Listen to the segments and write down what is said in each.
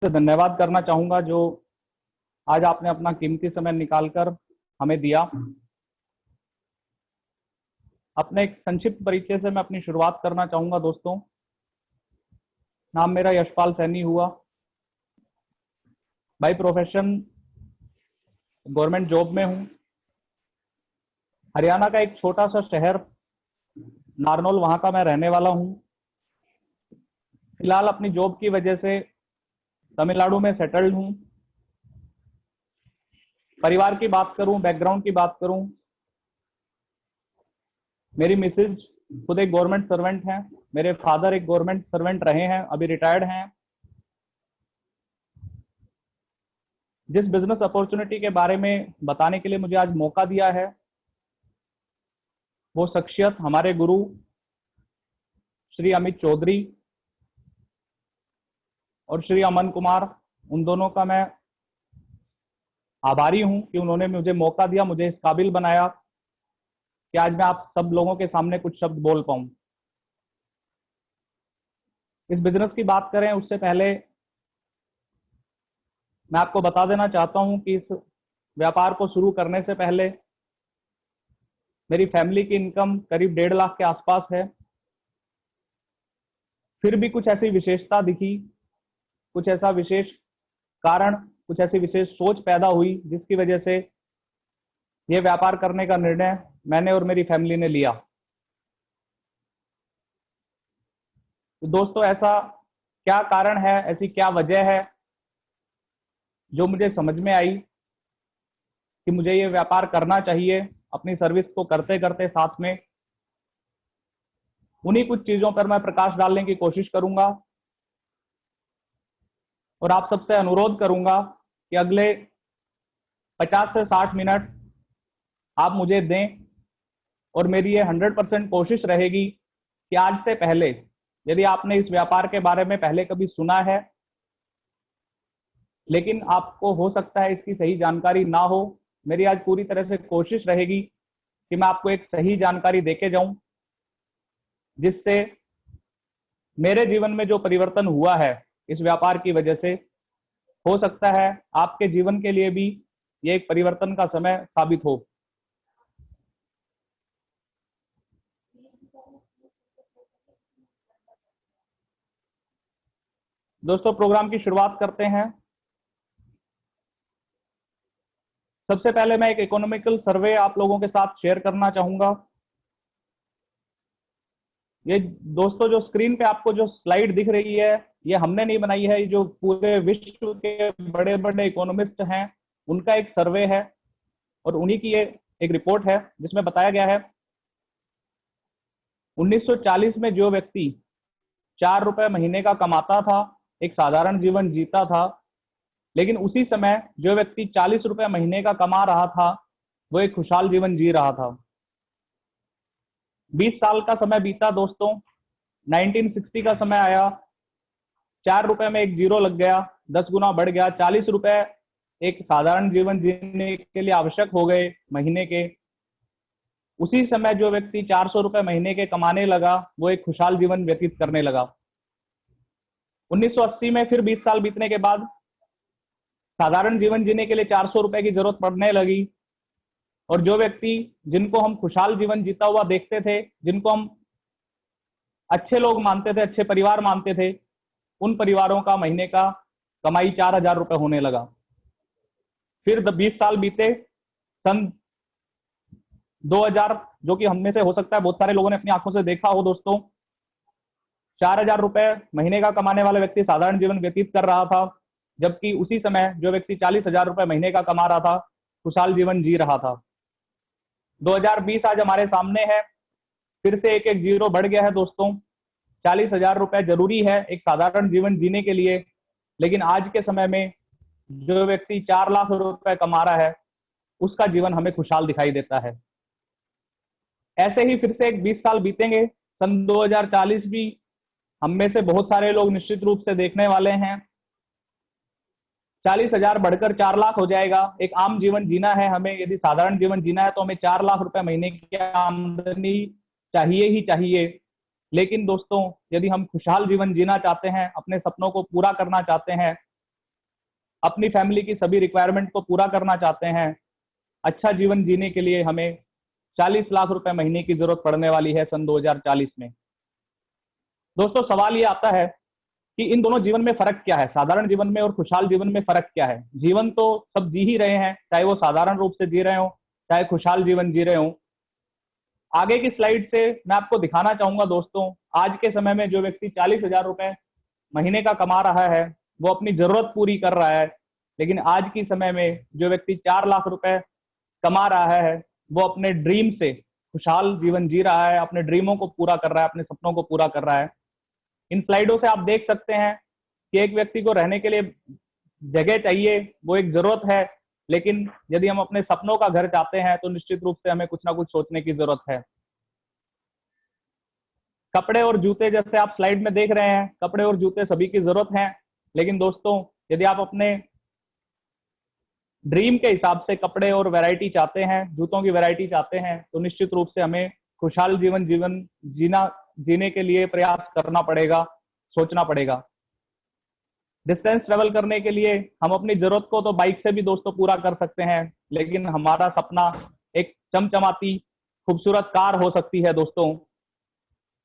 से धन्यवाद करना चाहूंगा जो आज आपने अपना कीमती समय निकालकर हमें दिया। अपने एक संक्षिप्त परिचय से मैं अपनी शुरुआत करना चाहूंगा दोस्तों। नाम मेरा यशपाल सैनी हुआ। बाय प्रोफेशन गवर्नमेंट जॉब में हूं। हरियाणा का एक छोटा सा शहर नारनौल, वहां का मैं रहने वाला हूं। फिलहाल अपनी जॉब की वजह से तमिलनाडु में सेटल्ड हूं। परिवार की बात करूं, बैकग्राउंड की बात करूं, मेरी मिसेज खुद एक गवर्नमेंट सर्वेंट हैं। मेरे फादर एक गवर्नमेंट सर्वेंट रहे हैं, अभी रिटायर्ड हैं। जिस बिजनेस अपॉर्चुनिटी के बारे में बताने के लिए मुझे आज मौका दिया है, वो शख्सियत हमारे गुरु श्री अमित चौधरी और श्री अमन कुमार, उन दोनों का मैं आभारी हूं कि उन्होंने मुझे मौका दिया, मुझे इस काबिल बनाया कि आज मैं आप सब लोगों के सामने कुछ शब्द बोल पाऊं। इस बिजनेस की बात करें उससे पहले मैं आपको बता देना चाहता हूं कि इस व्यापार को शुरू करने से पहले मेरी फैमिली की इनकम करीब 1.5 लाख के आसपास है। फिर भी कुछ ऐसी विशेषता दिखी, कुछ ऐसा विशेष कारण, कुछ ऐसी विशेष सोच पैदा हुई जिसकी वजह से यह व्यापार करने का निर्णय मैंने और मेरी फैमिली ने लिया। तो दोस्तों, ऐसा क्या कारण है, ऐसी क्या वजह है जो मुझे समझ में आई कि मुझे ये व्यापार करना चाहिए। अपनी सर्विस को करते करते साथ में उन्हीं कुछ चीजों पर मैं प्रकाश डालने की कोशिश करूंगा और आप सबसे अनुरोध करूंगा कि अगले 50 से 60 मिनट आप मुझे दें और मेरी ये 100% कोशिश रहेगी कि आज से पहले, यदि आपने इस व्यापार के बारे में पहले कभी सुना है लेकिन आपको हो सकता है इसकी सही जानकारी ना हो, मेरी आज पूरी तरह से कोशिश रहेगी कि मैं आपको एक सही जानकारी देके जाऊं, जिससे मेरे जीवन में जो परिवर्तन हुआ है इस व्यापार की वजह से, हो सकता है आपके जीवन के लिए भी ये एक परिवर्तन का समय साबित हो। दोस्तों, प्रोग्राम की शुरुआत करते हैं। सबसे पहले मैं एक इकोनॉमिकल सर्वे आप लोगों के साथ शेयर करना चाहूंगा। ये दोस्तों, जो स्क्रीन पे आपको जो स्लाइड दिख रही है, ये हमने नहीं बनाई है, जो पूरे विश्व के बड़े बड़े इकोनॉमिस्ट हैं उनका एक सर्वे है और उन्हीं की ये एक रिपोर्ट है जिसमें बताया गया है 1940 में जो व्यक्ति 4 रुपए महीने का कमाता था, एक साधारण जीवन जीता था, लेकिन उसी समय जो व्यक्ति 40 रुपए महीने का कमा रहा था वो एक खुशहाल जीवन जी रहा था। 20 साल का समय बीता दोस्तों, 1960 का समय आया, 4 रुपए में एक जीरो लग गया, 10 गुना बढ़ गया, 40 रुपए एक साधारण जीवन जीने के लिए आवश्यक हो गए महीने के। उसी समय जो व्यक्ति 400 रुपए महीने के कमाने लगा वो एक खुशहाल जीवन व्यतीत करने लगा। 1980 में फिर 20 साल बीतने के बाद साधारण जीवन जीने के लिए 400 रुपए की जरूरत पड़ने लगी और जो व्यक्ति जिनको हम खुशहाल जीवन जीता हुआ देखते थे, जिनको हम अच्छे लोग मानते थे, अच्छे परिवार मानते थे, उन परिवारों का महीने का कमाई 4,000 रुपए होने लगा। फिर 20 साल बीते, सन 2000, जो कि हम में से हो सकता है बहुत सारे लोगों ने अपनी आंखों से देखा हो दोस्तों, 4,000 रुपए महीने का कमाने वाला व्यक्ति साधारण जीवन व्यतीत कर रहा था, जबकि उसी समय जो व्यक्ति 40,000 रुपए महीने का कमा रहा था खुशहाल जीवन जी रहा था। 2020 आज हमारे सामने है, फिर से एक एक जीरो बढ़ गया है दोस्तों। 40,000 रुपए जरूरी है एक साधारण जीवन जीने के लिए, लेकिन आज के समय में जो व्यक्ति 4 लाख रुपए कमा रहा है उसका जीवन हमें खुशहाल दिखाई देता है। ऐसे ही फिर से एक 20 साल बीतेंगे, सन 2040 भी हम में से बहुत सारे लोग निश्चित रूप से देखने वाले हैं। 40,000 बढ़कर 4 लाख हो जाएगा। एक आम जीवन जीना है हमें, यदि साधारण जीवन जीना है तो हमें 4 लाख रुपए महीने की आमदनी चाहिए ही चाहिए। लेकिन दोस्तों, यदि हम खुशहाल जीवन जीना चाहते हैं, अपने सपनों को पूरा करना चाहते हैं, अपनी फैमिली की सभी रिक्वायरमेंट को पूरा करना चाहते हैं, अच्छा जीवन जीने के लिए हमें 40 लाख रुपए महीने की जरूरत पड़ने वाली है सन 2040 में। दोस्तों सवाल ये आता है कि इन दोनों जीवन में फर्क क्या है, साधारण जीवन में और खुशहाल जीवन में फर्क क्या है। जीवन तो सब जी ही रहे हैं, चाहे वो साधारण रूप से जी रहे हो, चाहे खुशहाल जीवन जी रहे हो। आगे की स्लाइड से मैं आपको दिखाना चाहूंगा दोस्तों, आज के समय में जो व्यक्ति 40,000 रुपए महीने का कमा रहा है वो अपनी जरूरत पूरी कर रहा है, लेकिन आज की समय में जो व्यक्ति 4 लाख रुपए कमा रहा है वो अपने ड्रीम से खुशहाल जीवन जी रहा है, अपने ड्रीमों को पूरा कर रहा है, अपने सपनों को पूरा कर रहा है। इन स्लाइडों से आप देख सकते हैं कि एक व्यक्ति को रहने के लिए जगह चाहिए, वो एक जरूरत है, लेकिन यदि हम अपने सपनों का घर चाहते हैं तो निश्चित रूप से हमें कुछ ना कुछ सोचने की जरूरत है। कपड़े और जूते जैसे आप स्लाइड में देख रहे हैं, कपड़े और जूते सभी की जरूरत है, लेकिन दोस्तों यदि आप अपने ड्रीम के हिसाब से कपड़े और वैरायटी चाहते हैं, जूतों की वैरायटी चाहते हैं, तो निश्चित रूप से हमें खुशहाल जीवन जीने के लिए प्रयास करना पड़ेगा, सोचना पड़ेगा। डिस्टेंस ट्रेवल करने के लिए हम अपनी जरूरत को तो बाइक से भी दोस्तों पूरा कर सकते हैं, लेकिन हमारा सपना एक चमचमाती खूबसूरत कार हो सकती है दोस्तों।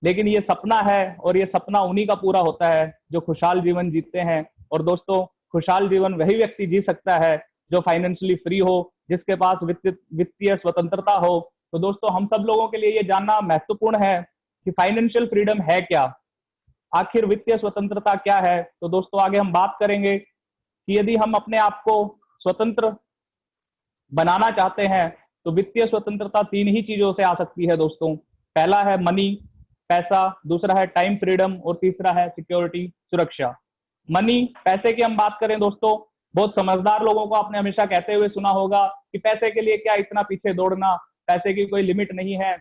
लेकिन ये सपना है और ये सपना उन्हीं का पूरा होता है जो खुशहाल जीवन जीते हैं। और दोस्तों खुशहाल जीवन वही व्यक्ति जी सकता है जो फाइनेंशियली फ्री हो, जिसके पास वित्तीय स्वतंत्रता हो। तो दोस्तों हम सब लोगों के लिए ये जानना महत्वपूर्ण है कि फाइनेंशियल फ्रीडम है क्या, आखिर वित्तीय स्वतंत्रता क्या है। तो दोस्तों आगे हम बात करेंगे कि यदि हम अपने आप को स्वतंत्र बनाना चाहते हैं तो वित्तीय स्वतंत्रता 3 ही चीजों से आ सकती है दोस्तों। पहला है मनी, पैसा, दूसरा है टाइम फ्रीडम और तीसरा है सिक्योरिटी, सुरक्षा। मनी, पैसे की हम बात करें दोस्तों, बहुत समझदार लोगों को आपने हमेशा कहते हुए सुना होगा कि पैसे के लिए क्या इतना पीछे दौड़ना, पैसे की कोई लिमिट नहीं है,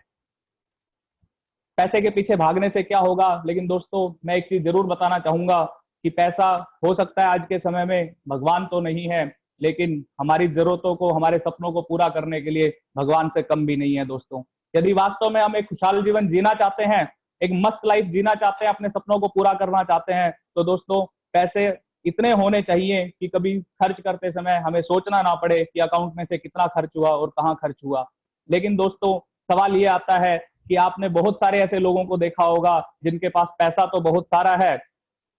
पैसे के पीछे भागने से क्या होगा। लेकिन दोस्तों मैं एक चीज जरूर बताना चाहूंगा कि पैसा हो सकता है आज के समय में भगवान तो नहीं है, लेकिन हमारी जरूरतों को, हमारे सपनों को पूरा करने के लिए भगवान से कम भी नहीं है दोस्तों। यदि वास्तव में हम एक खुशहाल जीवन जीना चाहते हैं, एक मस्त लाइफ जीना चाहते हैं, अपने सपनों को पूरा करना चाहते हैं, तो दोस्तों पैसे इतने होने चाहिए कि कभी खर्च करते समय हमें सोचना ना पड़े कि अकाउंट में से कितना खर्च हुआ और कहाँ खर्च हुआ। लेकिन दोस्तों सवाल ये आता है कि आपने बहुत सारे ऐसे लोगों को देखा होगा जिनके पास पैसा तो बहुत सारा है,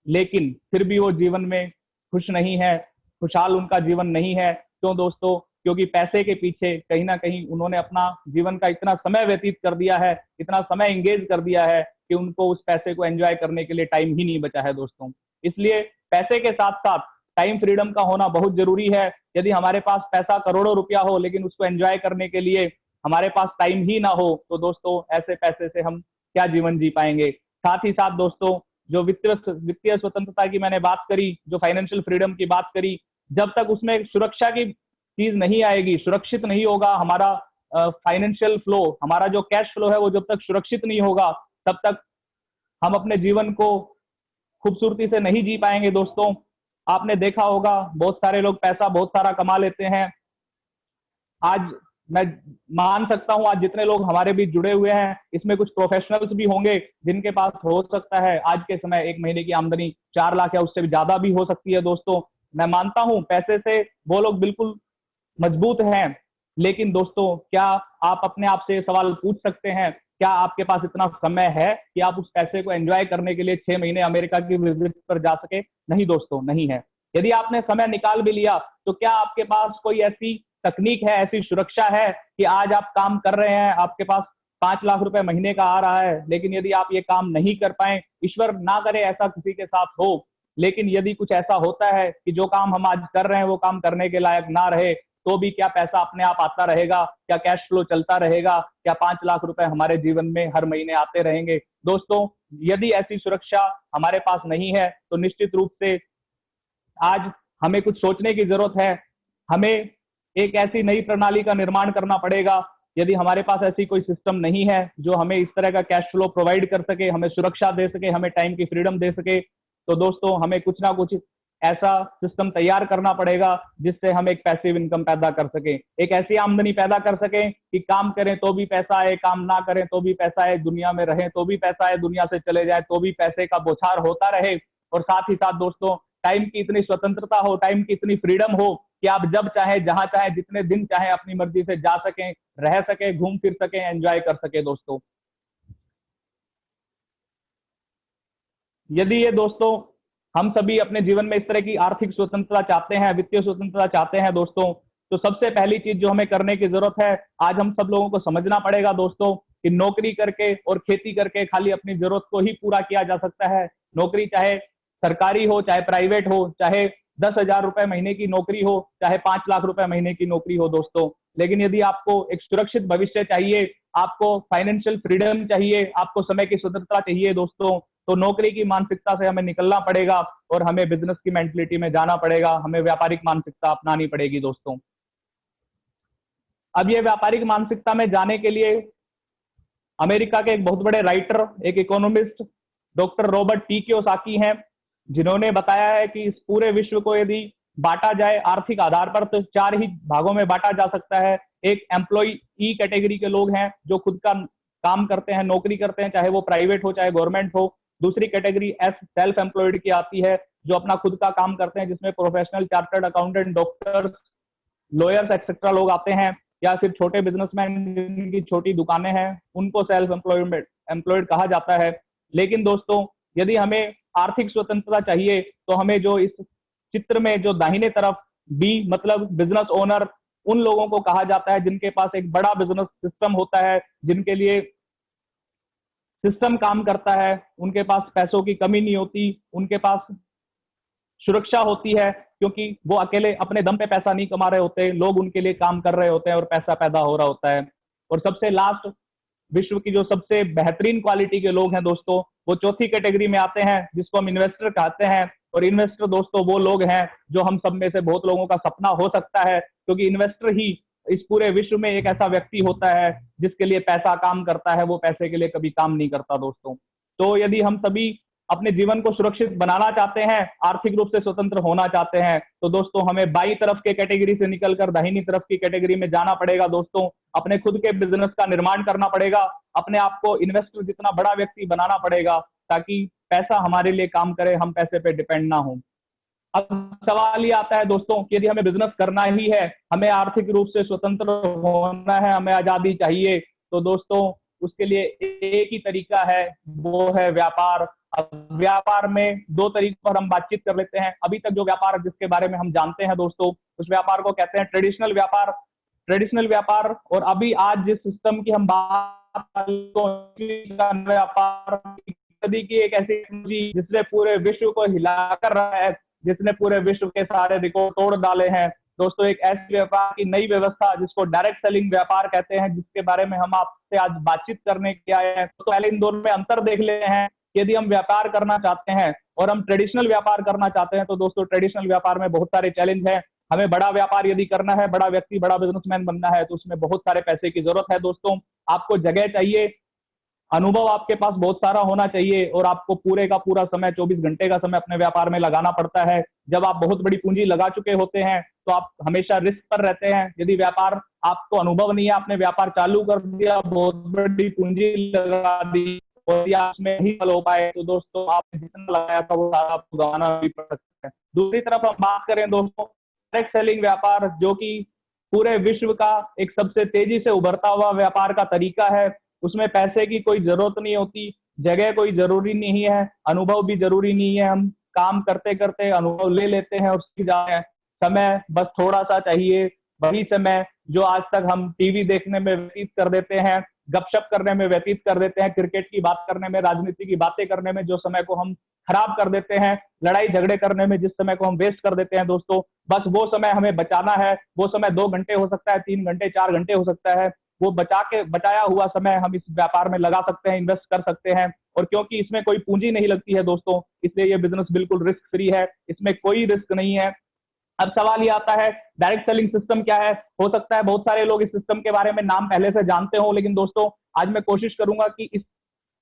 लेकिन फिर भी वो जीवन में खुश नहीं है, खुशहाल उनका जीवन नहीं है। क्यों दोस्तों? क्योंकि पैसे के पीछे कहीं ना कहीं उन्होंने अपना जीवन का इतना समय व्यतीत कर दिया है, इतना समय एंगेज कर दिया है कि उनको उस पैसे को एंजॉय करने के लिए टाइम ही नहीं बचा है दोस्तों। इसलिए पैसे के साथ साथ टाइम फ्रीडम का होना बहुत जरूरी है। यदि हमारे पास पैसा करोड़ों रुपया हो लेकिन उसको एंजॉय करने के लिए हमारे पास टाइम ही ना हो, तो दोस्तों ऐसे पैसे से हम क्या जीवन जी पाएंगे। साथ ही साथ दोस्तों जो वित्तीय स्वतंत्रता की मैंने बात करी, जो फाइनेंशियल फ्रीडम की बात करी, जब तक उसमें सुरक्षा की चीज नहीं आएगी, सुरक्षित नहीं होगा हमारा फाइनेंशियल फ्लो, हमारा जो कैश फ्लो है वो जब तक सुरक्षित नहीं होगा तब तक हम अपने जीवन को खूबसूरती से नहीं जी पाएंगे दोस्तों। आपने देखा होगा बहुत सारे लोग पैसा बहुत सारा कमा लेते हैं। आज मैं मान सकता हूं आज जितने लोग हमारे बीच जुड़े हुए हैं इसमें कुछ प्रोफेशनल्स भी होंगे जिनके पास हो सकता है आज के समय एक महीने की आमदनी 4 लाख या उससे भी ज्यादा भी हो सकती है दोस्तों। मैं मानता हूं पैसे से वो लोग बिल्कुल मजबूत हैं, लेकिन दोस्तों क्या आप अपने आप से सवाल पूछ सकते हैं, क्या आपके पास इतना समय है कि आप उस पैसे को एंजॉय करने के लिए 6 महीने अमेरिका की विजिट पर जा सके? नहीं दोस्तों, नहीं है। यदि आपने समय निकाल भी लिया तो क्या आपके पास कोई ऐसी तकनीक है, ऐसी सुरक्षा है कि आज आप काम कर रहे हैं, आपके पास 5 लाख रुपए महीने का आ रहा है, लेकिन यदि आप ये काम नहीं कर पाए, ईश्वर ना करे ऐसा किसी के साथ हो, लेकिन यदि कुछ ऐसा होता है कि जो काम हम आज कर रहे हैं वो काम करने के लायक ना रहे, तो भी क्या पैसा अपने आप आता रहेगा? क्या कैश फ्लो चलता रहेगा? क्या 5 लाख रुपए हमारे जीवन में हर महीने आते रहेंगे? दोस्तों यदि ऐसी सुरक्षा हमारे पास नहीं है तो निश्चित रूप से आज हमें कुछ सोचने की जरूरत है। हमें एक ऐसी नई प्रणाली का निर्माण करना पड़ेगा। यदि हमारे पास ऐसी कोई सिस्टम नहीं है जो हमें इस तरह का कैश फ्लो प्रोवाइड कर सके, हमें सुरक्षा दे सके, हमें टाइम की फ्रीडम दे सके, तो दोस्तों हमें कुछ ना कुछ ऐसा सिस्टम तैयार करना पड़ेगा जिससे हम एक पैसिव इनकम पैदा कर सके, एक ऐसी आमदनी पैदा कर सके कि काम करें तो भी पैसा आए, काम ना करें तो भी पैसा आए, दुनिया में रहें तो भी पैसा आए, दुनिया से चले जाए तो भी पैसे का बौछार होता रहे। और साथ ही साथ दोस्तों टाइम की इतनी स्वतंत्रता हो, टाइम की इतनी फ्रीडम हो कि आप जब चाहे, जहां चाहे, जितने दिन चाहे अपनी मर्जी से जा सकें, रह सके, घूम फिर सके, एंजॉय कर सके दोस्तों। यदि ये दोस्तों हम सभी अपने जीवन में इस तरह की आर्थिक स्वतंत्रता चाहते हैं, वित्तीय स्वतंत्रता चाहते हैं दोस्तों, तो सबसे पहली चीज जो हमें करने की जरूरत है, आज हम सब लोगों को समझना पड़ेगा दोस्तों कि नौकरी करके और खेती करके खाली अपनी जरूरत को ही पूरा किया जा सकता है। नौकरी चाहे सरकारी हो, चाहे प्राइवेट हो, चाहे 10,000 रुपए महीने की नौकरी हो, चाहे 5 लाख रुपए महीने की नौकरी हो दोस्तों, लेकिन यदि आपको एक सुरक्षित भविष्य चाहिए, आपको फाइनेंशियल फ्रीडम चाहिए, आपको समय की स्वतंत्रता चाहिए दोस्तों, तो नौकरी की मानसिकता से हमें निकलना पड़ेगा और हमें बिजनेस की मेंटलिटी में जाना पड़ेगा, हमें व्यापारिक मानसिकता अपनानी पड़ेगी दोस्तों। अब ये व्यापारिक मानसिकता में जाने के लिए अमेरिका के एक बहुत बड़े राइटर, एक economist doctor Robert T Kiyosaki हैं, जिन्होंने बताया है कि इस पूरे विश्व को यदि बांटा जाए आर्थिक आधार पर तो 4 ही भागों में बांटा जा सकता है। एक एम्प्लॉय ई कैटेगरी के लोग हैं जो खुद का काम करते हैं, नौकरी करते हैं, चाहे वो प्राइवेट हो चाहे गवर्नमेंट हो। दूसरी कैटेगरी एस सेल्फ एम्प्लॉयड की आती है, जो अपना खुद का काम करते हैं, जिसमें professional chartered accountant, doctors, lawyers etcetera लोग आते हैं, या फिर छोटे बिजनेसमैन जिनकी छोटी दुकानें हैं, उनको सेल्फ एम्प्लॉयड कहा जाता है। लेकिन दोस्तों यदि हमें आर्थिक स्वतंत्रता चाहिए तो हमें जो इस चित्र में जो दाहिने तरफ बी मतलब बिजनेस ओनर, उन लोगों को कहा जाता है जिनके पास एक बड़ा बिजनेस सिस्टम होता है, जिनके लिए सिस्टम काम करता है, उनके पास पैसों की कमी नहीं होती, उनके पास सुरक्षा होती है, क्योंकि वो अकेले अपने दम पे पैसा नहीं कमा रहे होते, लोग उनके लिए काम कर रहे होते हैं और पैसा पैदा हो रहा होता है। और सबसे लास्ट, विश्व की जो सबसे बेहतरीन क्वालिटी के लोग हैं दोस्तों, वो चौथी कैटेगरी में आते हैं, जिसको हम इन्वेस्टर कहते हैं। और इन्वेस्टर दोस्तों वो लोग हैं जो हम सब में से बहुत लोगों का सपना हो सकता है, क्योंकि इन्वेस्टर ही इस पूरे विश्व में एक ऐसा व्यक्ति होता है जिसके लिए पैसा काम करता है, वो पैसे के लिए कभी काम नहीं करता दोस्तों। तो यदि हम सभी अपने जीवन को सुरक्षित बनाना चाहते हैं, आर्थिक रूप से स्वतंत्र होना चाहते हैं, तो दोस्तों हमें बाई तरफ के कैटेगरी से निकलकर दाहिनी तरफ की कैटेगरी में जाना पड़ेगा दोस्तों। अपने खुद के बिजनेस का निर्माण करना पड़ेगा, अपने आप को इन्वेस्टर जितना बड़ा व्यक्ति बनाना पड़ेगा, ताकि पैसा हमारे लिए काम करे, हम पैसे पे डिपेंड ना हो। अब सवाल ये आता है दोस्तों कि यदि हमें बिजनेस करना ही है, हमें आर्थिक रूप से स्वतंत्र होना है, हमें आजादी चाहिए, तो दोस्तों उसके लिए एक ही तरीका है, वो है व्यापार। अब व्यापार में 2 तरीकों पर हम बातचीत कर लेते हैं। अभी तक जो व्यापार जिसके बारे में हम जानते हैं दोस्तों, उस व्यापार को कहते हैं ट्रेडिशनल व्यापार। ट्रेडिशनल व्यापार, और अभी आज जिस सिस्टम की हम बात व्यापार की एक ऐसी टेक्नोलॉजी जिसने पूरे विश्व को हिलाकर रहा है, जिसने पूरे विश्व के सारे रिकॉर्ड तोड़ डाले हैं दोस्तों। एक ऐसी व्यापार की नई व्यवस्था जिसको डायरेक्ट सेलिंग व्यापार कहते हैं, जिसके बारे में हम आपसे आज बातचीत करने के आए हैं। तो पहले इन दोनों में अंतर देख लेते हैं। यदि हम व्यापार करना चाहते हैं और हम ट्रेडिशनल व्यापार करना चाहते हैं, तो दोस्तों ट्रेडिशनल व्यापार में बहुत सारे चैलेंज हैं। हमें बड़ा व्यापार यदि करना है, बड़ा व्यक्ति, बड़ा बिजनेसमैन बनना है, तो उसमें बहुत सारे पैसे की जरूरत है दोस्तों। आपको जगह चाहिए, अनुभव आपके पास बहुत सारा होना चाहिए, और आपको पूरे का पूरा समय, 24 घंटे का समय अपने व्यापार में लगाना पड़ता है। जब आप बहुत बड़ी पूंजी लगा चुके होते हैं तो आप हमेशा रिस्क पर रहते हैं। यदि व्यापार आपको अनुभव नहीं है, आपने व्यापार चालू कर दिया, बहुत बड़ी पूंजी लगा दी और या उसमें नहीं हो पाए, तो दोस्तों आपने जितना लगाया था वो सारा आपको गंवाना भी पड़ सकता है। दूसरी तरफ हम बात करें दोस्तों डायरेक्ट सेलिंग व्यापार, जो कि पूरे विश्व का एक सबसे तेजी से उभरता हुआ व्यापार का तरीका है। उसमें पैसे की कोई जरूरत नहीं होती, जगह कोई जरूरी नहीं है, अनुभव भी जरूरी नहीं है। हम काम करते करते अनुभव ले लेते हैं और सीख जाते हैं। समय बस थोड़ा सा चाहिए, वही समय जो आज तक हम टीवी देखने में व्यतीत कर देते हैं, गपशप करने में व्यतीत कर देते हैं, क्रिकेट की बात करने में, राजनीति की बातें करने में जो समय को हम खराब कर देते हैं, लड़ाई झगड़े करने में जिस समय को हम वेस्ट कर देते हैं दोस्तों, बस वो समय हमें बचाना है। वो समय 2 घंटे हो सकता है, 3 घंटे, 4 घंटे हो सकता है। वो बचाया हुआ समय हम इस व्यापार में लगा सकते हैं, इन्वेस्ट कर सकते हैं। और क्योंकि इसमें कोई पूंजी नहीं लगती है दोस्तों, इसलिए ये बिजनेस बिल्कुल रिस्क फ्री है, इसमें कोई रिस्क नहीं है। अब सवाल ये आता है डायरेक्ट सेलिंग सिस्टम क्या है। हो सकता है बहुत सारे लोग इस सिस्टम के बारे में नाम पहले से जानते हो, लेकिन दोस्तों आज मैं कोशिश करूंगा कि इस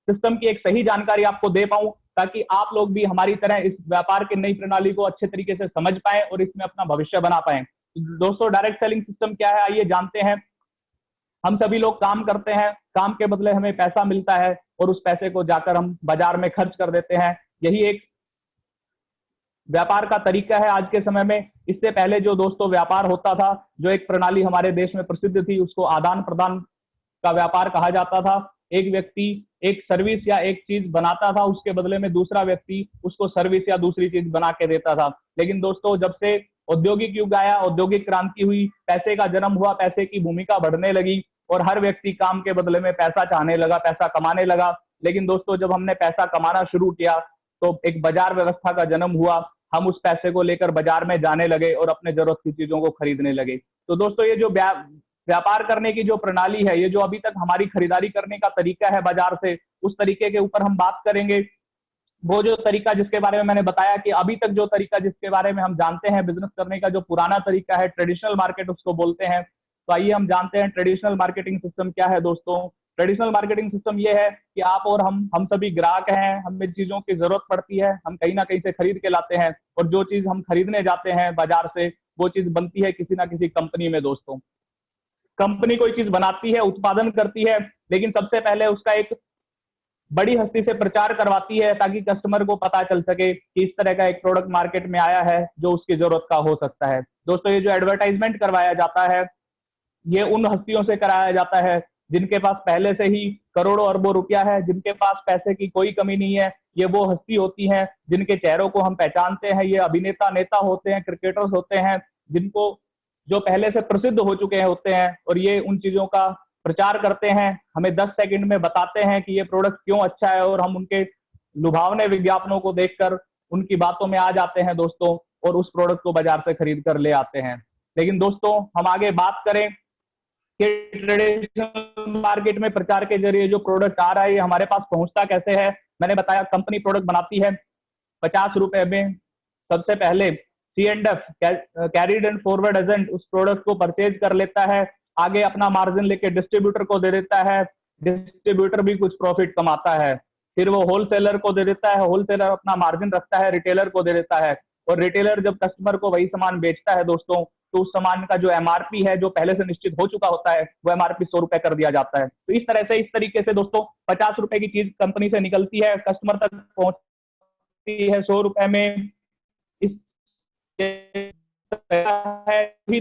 सिस्टम की एक सही जानकारी आपको दे पाऊं, ताकि आप लोग भी हमारी तरह इस व्यापार की नई प्रणाली को अच्छे तरीके से समझ पाए और इसमें अपना भविष्य बना पाए। दोस्तों डायरेक्ट सेलिंग सिस्टम क्या है, आइए जानते हैं। हम सभी लोग काम करते हैं, काम के बदले हमें पैसा मिलता है और उस पैसे को जाकर हम बाजार में खर्च कर देते हैं। यही एक व्यापार का तरीका है आज के समय में। इससे पहले जो दोस्तों व्यापार होता था, जो एक प्रणाली हमारे देश में प्रसिद्ध थी, उसको आदान प्रदान का व्यापार कहा जाता था। एक व्यक्ति एक सर्विस या एक चीज बनाता था, उसके बदले में दूसरा व्यक्ति उसको सर्विस या दूसरी चीज बना के देता था। लेकिन दोस्तों जब से औद्योगिक युग आया, औद्योगिक क्रांति हुई, पैसे का जन्म हुआ, पैसे की भूमिका बढ़ने लगी और हर व्यक्ति काम के बदले में पैसा चाहने लगा, पैसा कमाने लगा। लेकिन दोस्तों जब हमने पैसा कमाना शुरू किया तो एक बाजार व्यवस्था का जन्म हुआ। हम उस पैसे को लेकर बाजार में जाने लगे और अपने जरूरत की चीजों को खरीदने लगे। तो दोस्तों ये जो व्यापार करने की जो प्रणाली है, ये जो अभी तक हमारी खरीदारी करने का तरीका है बाजार से, उस तरीके के ऊपर हम बात करेंगे। वो जो तरीका जिसके बारे में मैंने बताया कि अभी तक जो तरीका जिसके बारे में हम जानते हैं बिजनेस करने का, जो पुराना तरीका है, ट्रेडिशनल मार्केट उसको बोलते हैं। तो आइए हम जानते हैं ट्रेडिशनल मार्केटिंग सिस्टम क्या है दोस्तों। ट्रेडिशनल मार्केटिंग सिस्टम ये है कि आप और हम सभी ग्राहक हैं, हमें चीजों की जरूरत पड़ती है, हम कहीं ना कहीं से खरीद के लाते हैं और जो चीज हम खरीदने जाते हैं बाजार से, वो चीज बनती है किसी ना किसी कंपनी में दोस्तों। कंपनी कोई चीज बनाती है, उत्पादन करती है, लेकिन सबसे पहले उसका एक बड़ी हस्ती से प्रचार करवाती है ताकि कस्टमर को पता चल सके कि इस तरह का एक प्रोडक्ट मार्केट में आया है जो उसकी जरूरत का हो सकता है। दोस्तों ये जो एडवर्टाइजमेंट करवाया जाता है, ये उन हस्तियों से कराया जाता है जिनके पास पहले से ही करोड़ों अरबों रुपया है, जिनके पास पैसे की कोई कमी नहीं है। ये वो हस्ती होती हैं जिनके चेहरों को हम पहचानते हैं। ये अभिनेता, नेता होते हैं, क्रिकेटर्स होते हैं, जिनको जो पहले से प्रसिद्ध हो चुके हैं होते हैं, और ये उन चीजों का प्रचार करते हैं, हमें 10 सेकंड में बताते हैं कि ये प्रोडक्ट क्यों अच्छा है, और हम उनके लुभावने विज्ञापनों को देखकर उनकी बातों में आ जाते हैं दोस्तों, और उस प्रोडक्ट को बाजार से खरीद कर ले आते हैं। लेकिन दोस्तों हम आगे बात करें कि ट्रेडिशनल मार्केट में प्रचार के जरिए जो प्रोडक्ट आ रहा है, ये हमारे पास पहुंचता कैसे है। मैंने बताया कंपनी प्रोडक्ट बनाती है 50 रुपए में। सबसे पहले C&F, carried and forward agent, उस प्रोडक्ट को परचेज कर लेता है, आगे अपना मार्जिन लेके डिस्ट्रीब्यूटर को दे देता है, डिस्ट्रीब्यूटर भी कुछ प्रॉफिट कमाता है, फिर वो होलसेलर को दे देता है, होलसेलर अपना मार्जिन रखता है, रिटेलर को दे देता है, और रिटेलर जब कस्टमर को वही सामान बेचता है दोस्तों, तो उस सामान का जो MRP है, जो पहले से निश्चित हो चुका होता है, वो MRP 100 रुपए कर दिया जाता है। तो इस तरह से, इस तरीके से दोस्तों 50 रुपए की चीज कंपनी से निकलती है, कस्टमर तक पहुंचती है 100 रुपए में। इस है भी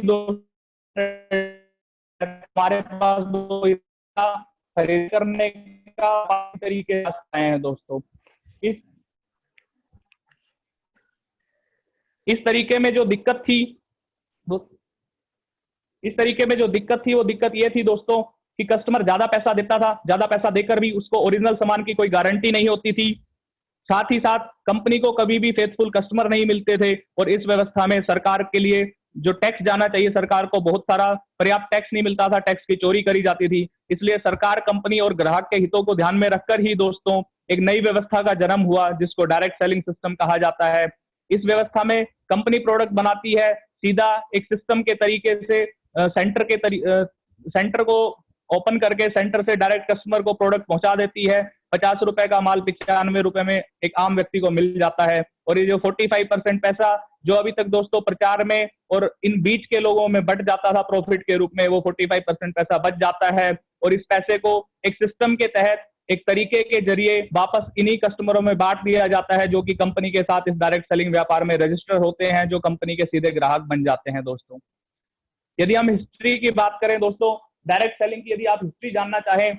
हमारे पास दो खरीद करने का तरीके हैं दोस्तों। इस तरीके में जो दिक्कत थी, वो दिक्कत ये थी दोस्तों कि कस्टमर ज्यादा पैसा देता था, ज्यादा पैसा देकर भी उसको ओरिजिनल सामान की कोई गारंटी नहीं होती थी। साथ ही साथ कंपनी को कभी भी फेथफुल कस्टमर नहीं मिलते थे, और इस व्यवस्था में सरकार के लिए जो टैक्स जाना चाहिए, सरकार को बहुत सारा पर्याप्त टैक्स नहीं मिलता था, टैक्स की चोरी करी जाती थी। इसलिए सरकार कंपनी और ग्राहक के हितों को ध्यान में रखकर ही दोस्तों एक नई व्यवस्था का जन्म हुआ, जिसको डायरेक्ट सेलिंग सिस्टम कहा जाता है। इस व्यवस्था में कंपनी प्रोडक्ट बनाती है, सीधा एक सिस्टम के तरीके से सेंटर को ओपन करके सेंटर से डायरेक्ट कस्टमर को प्रोडक्ट पहुंचा देती है। 50 रुपए का माल 95 रुपए में एक आम व्यक्ति को मिल जाता है। और ये जो 45% पैसा जो अभी तक दोस्तों प्रचार में और इन बीच के लोगों में बट जाता था प्रॉफिट के रूप में, वो 45% पैसा बच जाता है, और इस पैसे को एक सिस्टम के तहत एक तरीके के जरिए वापस इन्हीं कस्टमरों में बांट दिया जाता है, जो कि कंपनी के साथ इस डायरेक्ट सेलिंग व्यापार में रजिस्टर होते हैं, जो कंपनी के सीधे ग्राहक बन जाते हैं दोस्तों। यदि हम हिस्ट्री की बात करें दोस्तों, डायरेक्ट सेलिंग की यदि आप हिस्ट्री जानना चाहें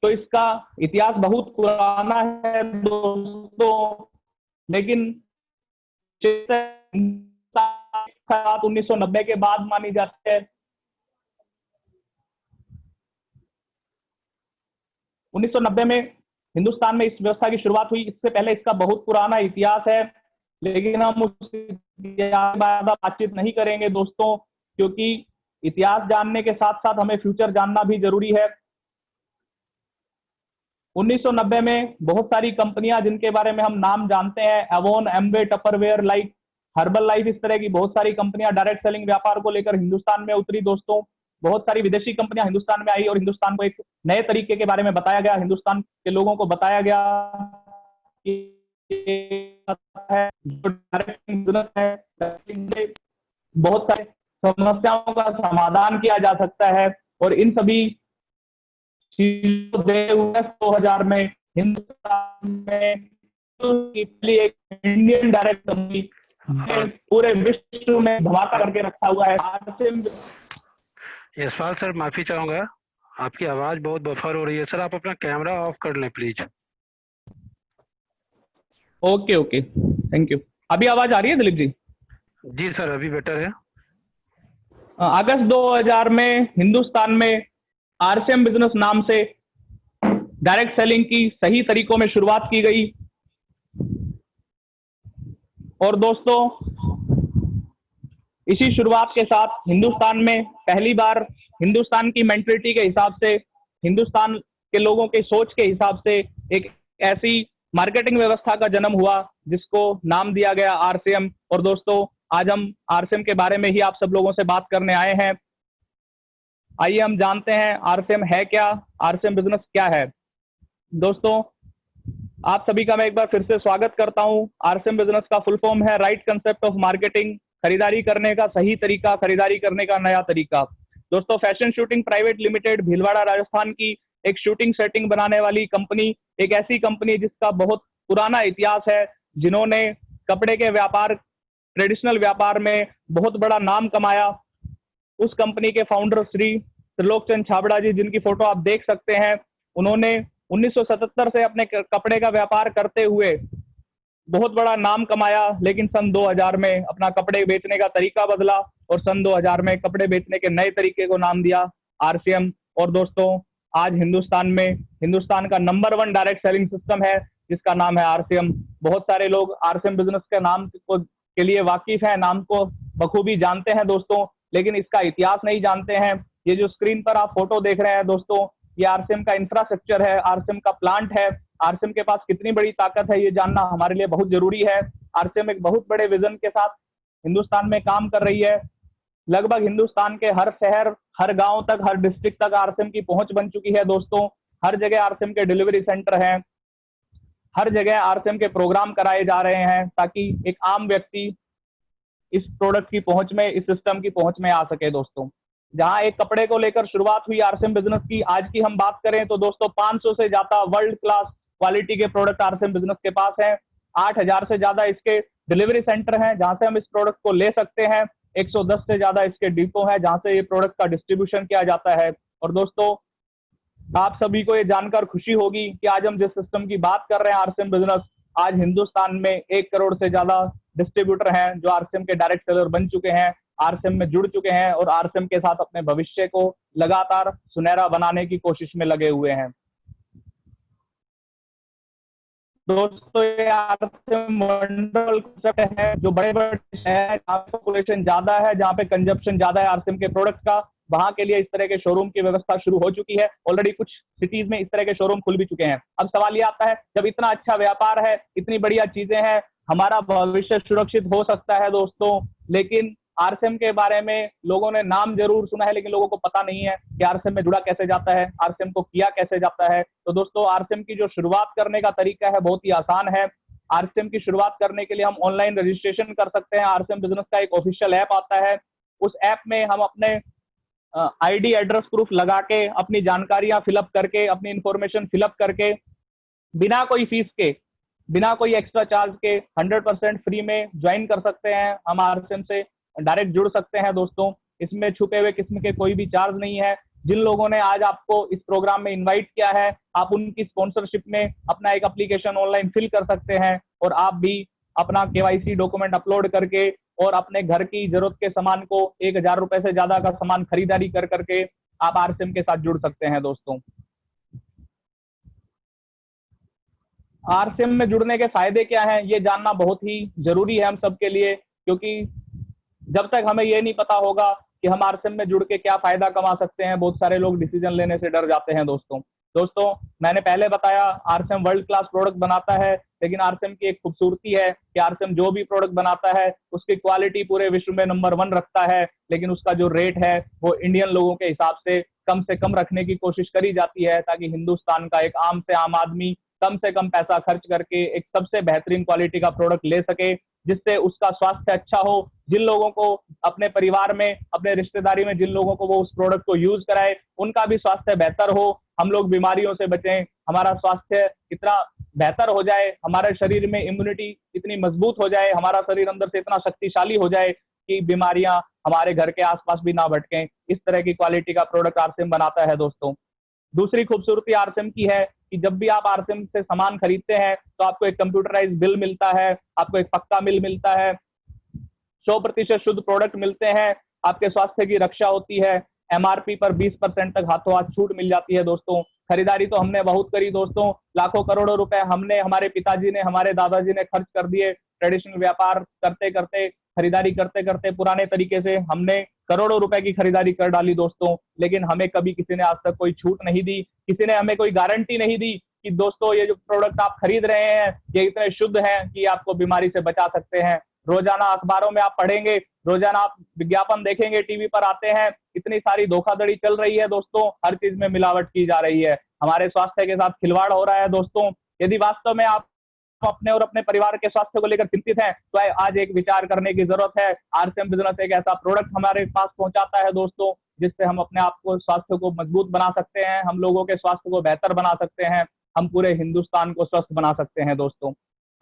तो इसका इतिहास बहुत पुराना है दोस्तों, लेकिन 1990 के बाद मानी जाती है। 1990 में हिंदुस्तान में इस व्यवस्था की शुरुआत हुई। इससे पहले इसका बहुत पुराना इतिहास है, लेकिन हम उस बातचीत नहीं करेंगे दोस्तों, क्योंकि इतिहास जानने के साथ साथ हमें फ्यूचर जानना भी जरूरी है। 1990 में बहुत सारी कंपनियां जिनके बारे में हम नाम जानते हैं, Avon, Amway, Tupperware, like Herbalife, इस तरह की बहुत सारी कंपनियां डायरेक्ट सेलिंग व्यापार को लेकर हिंदुस्तान में उतरी दोस्तों। बहुत सारी विदेशी कंपनियां हिंदुस्तान में आई और हिंदुस्तान को एक नए तरीके के बारे में बताया गया, हिंदुस्तान के लोगों को बताया गया कि बहुत सारे समस्याओं का समाधान किया जा सकता है, और इन सभी चीजों दे हुए 2000 में हिंदुस्तान में की पहली एक इंडियन डायरेक्ट कंपनी पूरे विश्व में धमाका करके रखा हुआ है। आरसीएम। यशपाल सर, माफी चाहूंगा, आपकी आवाज बहुत बफर हो रही है। सर आप अपना कैमरा ऑफ कर लें please. Okay okay, thank you. अभी आवाज आ रही है दिलीप जी? जी सर, अभी बेटर है। अगस्त 2000 में हिंदुस्तान में आरसीएम बिजनेस नाम से डायरेक्ट सेलिंग की सही तरीकों में शुरुआत की गई। और दोस्तों, इसी शुरुआत के साथ हिंदुस्तान में पहली बार हिंदुस्तान की मेंटलिटी के हिसाब से, हिंदुस्तान के लोगों के सोच के हिसाब से एक ऐसी मार्केटिंग व्यवस्था का जन्म हुआ जिसको नाम दिया गया आरसीएम। और दोस्तों, आज हम आरसीएम के बारे में ही आप सब लोगों से बात करने आए हैं। आइए हम जानते हैं आरसीएम है क्या, आरसीएम बिजनेस क्या है। दोस्तों, आप सभी का मैं एक बार फिर से स्वागत करता हूं। आरसीएम बिजनेस का फुल फॉर्म है राइट कंसेप्ट ऑफ मार्केटिंग, खरीदारी करने का सही तरीका, खरीदारी करने का नया तरीका। दोस्तों, fashion shooting private limited Bhilwara Rajasthan की एक शूटिंग सेटिंग बनाने वाली कंपनी, एक ऐसी कंपनी जिसका बहुत पुराना इतिहास है, जिन्होंने कपड़े के व्यापार, ट्रेडिशनल व्यापार में बहुत बड़ा नाम कमाया। उस कंपनी के फाउंडर श्री त्रिलोकचंद छाबड़ा जी, जिनकी फोटो आप देख सकते हैं, उन्होंने 1977 से अपने कपड़े का व्यापार करते हुए बहुत बड़ा नाम कमाया, लेकिन सन 2000 में अपना कपड़े बेचने का तरीका बदला और सन 2000 में कपड़े बेचने के नए तरीके को नाम दिया आरसीएम। और दोस्तों, आज हिंदुस्तान में हिंदुस्तान का नंबर 1 डायरेक्ट सेलिंग सिस्टम है जिसका नाम है आरसीएम। बहुत सारे लोग आरसीएम बिजनेस के नाम को के लिए वाकिफ है, नाम को बखूबी जानते हैं दोस्तों, लेकिन इसका इतिहास नहीं जानते हैं। ये जो स्क्रीन पर आप फोटो देख रहे हैं दोस्तों, ये आरसीएम का इंफ्रास्ट्रक्चर है, आरसीएम का प्लांट है। आरसीएम के पास कितनी बड़ी ताकत है ये जानना हमारे लिए बहुत जरूरी है। आरसीएम एक बहुत बड़े विजन के साथ हिंदुस्तान में काम कर रही है। लगभग हिंदुस्तान के हर शहर, हर गांव तक, हर डिस्ट्रिक्ट तक आरसीएम की पहुंच बन चुकी है दोस्तों। हर जगह आरसीएम के डिलीवरी सेंटर हैं, हर जगह आरसीएम के प्रोग्राम कराए जा रहे हैं ताकि एक आम व्यक्ति इस प्रोडक्ट की पहुंच में, इस सिस्टम की पहुंच में आ सके दोस्तों। जहां एक कपड़े को लेकर शुरुआत हुई आरसीएम बिजनेस की, आज की हम बात करें तो दोस्तों 500 से ज्यादा वर्ल्ड क्लास क्वालिटी के प्रोडक्ट आरसीएम बिजनेस के पास हैं। 8000 से ज्यादा इसके डिलीवरी सेंटर हैं जहां से हम इस प्रोडक्ट को ले सकते हैं। 110 से ज्यादा इसके डिपो हैं जहां से ये प्रोडक्ट का डिस्ट्रीब्यूशन किया जाता है। और दोस्तों, आप सभी को ये जानकर खुशी होगी कि आज हम जिस सिस्टम की बात कर रहे हैं आरसीएम बिजनेस, आज हिंदुस्तान में 1 करोड़ से ज्यादा डिस्ट्रीब्यूटर हैं जो आरसीएम के डायरेक्ट सेलर बन चुके हैं, आरसीएम में जुड़ चुके हैं और आरसीएम के साथ अपने भविष्य को लगातार सुनहरा बनाने की कोशिश में लगे हुए हैं। दोस्तों, ये आरसीएम वंडरफुल कॉन्सेप्ट है जो बड़े बड़े शहर जहाँ पॉपुलेशन ज्यादा है, जहाँ पे कंजप्शन ज्यादा है आरसीएम के प्रोडक्ट का, वहां के लिए इस तरह के शोरूम की व्यवस्था शुरू हो चुकी है। ऑलरेडी कुछ सिटीज में इस तरह के शोरूम खुल भी चुके हैं। अब सवाल ये आता है, जब इतना अच्छा व्यापार है, इतनी बढ़िया चीजें हैं, हमारा भविष्य सुरक्षित हो सकता है दोस्तों, लेकिन आरसीएम के बारे में लोगों ने नाम जरूर सुना है, लेकिन लोगों को पता नहीं है कि आरसीएम में जुड़ा कैसे जाता है, आरसीएम को किया कैसे जाता है। तो दोस्तों, आरसीएम की जो शुरुआत करने का तरीका है बहुत ही आसान है। आरसीएम की शुरुआत करने के लिए हम ऑनलाइन रजिस्ट्रेशन कर सकते हैं। आरसीएम बिजनेस का एक ऑफिशियल ऐप आता है, उस ऐप में हम अपने आईडी एड्रेस प्रूफ लगा के, अपनी जानकारियां फिलअप करके, अपनी इंफॉर्मेशन फिलअप करके, बिना कोई फीस के, बिना कोई एक्स्ट्रा चार्ज के 100% फ्री में ज्वाइन कर सकते हैं। हम आरसीएम से डायरेक्ट जुड़ सकते हैं दोस्तों। इसमें छुपे हुए किस्म के कोई भी चार्ज नहीं है। जिन लोगों ने आज आपको इस प्रोग्राम में इनवाइट किया है, आप उनकी स्पॉन्सरशिप में अपना एक एप्लीकेशन ऑनलाइन फिल कर सकते हैं और आप भी अपना केवाईसी डॉक्यूमेंट अपलोड करके और अपने घर की जरूरत के सामान को 1000 रुपए से ज्यादा का सामान खरीदारी कर करके आप आरसीएम के साथ जुड़ सकते हैं दोस्तों। आरसीएम में जुड़ने के फायदे क्या हैं, ये जानना बहुत ही जरूरी है हम सबके लिए, क्योंकि जब तक हमें ये नहीं पता होगा कि हम आरसीएम में जुड़ के क्या फायदा कमा सकते हैं, बहुत सारे लोग डिसीजन लेने से डर जाते हैं दोस्तों। मैंने पहले बताया आरसीएम वर्ल्ड क्लास प्रोडक्ट बनाता है, लेकिन आरसीएम की एक खूबसूरती है कि आरसीएम जो भी प्रोडक्ट बनाता है उसकी क्वालिटी पूरे विश्व में नंबर 1 रखता है, लेकिन उसका जो रेट है वो इंडियन लोगों के हिसाब से कम रखने की कोशिश करी जाती है, ताकि हिंदुस्तान का एक आम से आम आदमी कम से कम पैसा खर्च करके एक सबसे बेहतरीन क्वालिटी का प्रोडक्ट ले सके, जिससे उसका स्वास्थ्य अच्छा हो। जिन लोगों को अपने परिवार में, अपने रिश्तेदारी में जिन लोगों को वो उस प्रोडक्ट को यूज कराए, उनका भी स्वास्थ्य बेहतर हो, हम लोग बीमारियों से बचें, हमारा स्वास्थ्य इतना बेहतर हो जाए, हमारे शरीर में इम्यूनिटी इतनी मजबूत हो जाए, हमारा शरीर अंदर से इतना शक्तिशाली हो जाए कि बीमारियां हमारे घर के आसपास भी ना भटकें। इस तरह की क्वालिटी का प्रोडक्ट आरसीएम बनाता है दोस्तों। दूसरी खूबसूरती आरसीएम की है कि जब भी आप आरसीएम से सामान खरीदते हैं तो आपको एक कंप्यूटराइज बिल मिलता है, आपको एक पक्का बिल मिलता है, 100% शुद्ध प्रोडक्ट मिलते हैं, आपके स्वास्थ्य की रक्षा होती है, एमआरपी पर 20% तक हाथों हाथ छूट मिल जाती है दोस्तों। खरीदारी तो हमने बहुत करी दोस्तों, लाखों करोड़ों रुपए हमने, हमारे पिताजी ने, हमारे दादाजी ने खर्च कर दिए। ट्रेडिशनल व्यापार करते करते, खरीदारी करते करते पुराने तरीके से हमने करोड़ों रुपए की खरीदारी कर डाली दोस्तों, लेकिन हमें कभी किसी ने आज तक कोई छूट नहीं दी, किसी ने हमें कोई गारंटी नहीं दी कि दोस्तों ये जो प्रोडक्ट आप खरीद रहे हैं ये इतने शुद्ध हैं कि आपको बीमारी से बचा सकते हैं। रोजाना अखबारों में आप पढ़ेंगे, रोजाना आप विज्ञापन देखेंगे, टीवी पर आते हैं, इतनी सारी धोखाधड़ी चल रही है दोस्तों, हर चीज में मिलावट की जा रही है, हमारे स्वास्थ्य के साथ खिलवाड़ हो रहा है दोस्तों। यदि वास्तव में आप अपने और अपने परिवार के स्वास्थ्य को लेकर चिंतित हैं तो आज एक विचार करने की जरूरत है। आरसीएम बिजनेस एक ऐसा प्रोडक्ट हमारे पास पहुंचाता है दोस्तों जिससे हम अपने आप को, स्वास्थ्य को मजबूत बना सकते हैं, हम लोगों के स्वास्थ्य को बेहतर बना सकते हैं, हम पूरे हिंदुस्तान को स्वस्थ बना सकते हैं दोस्तों।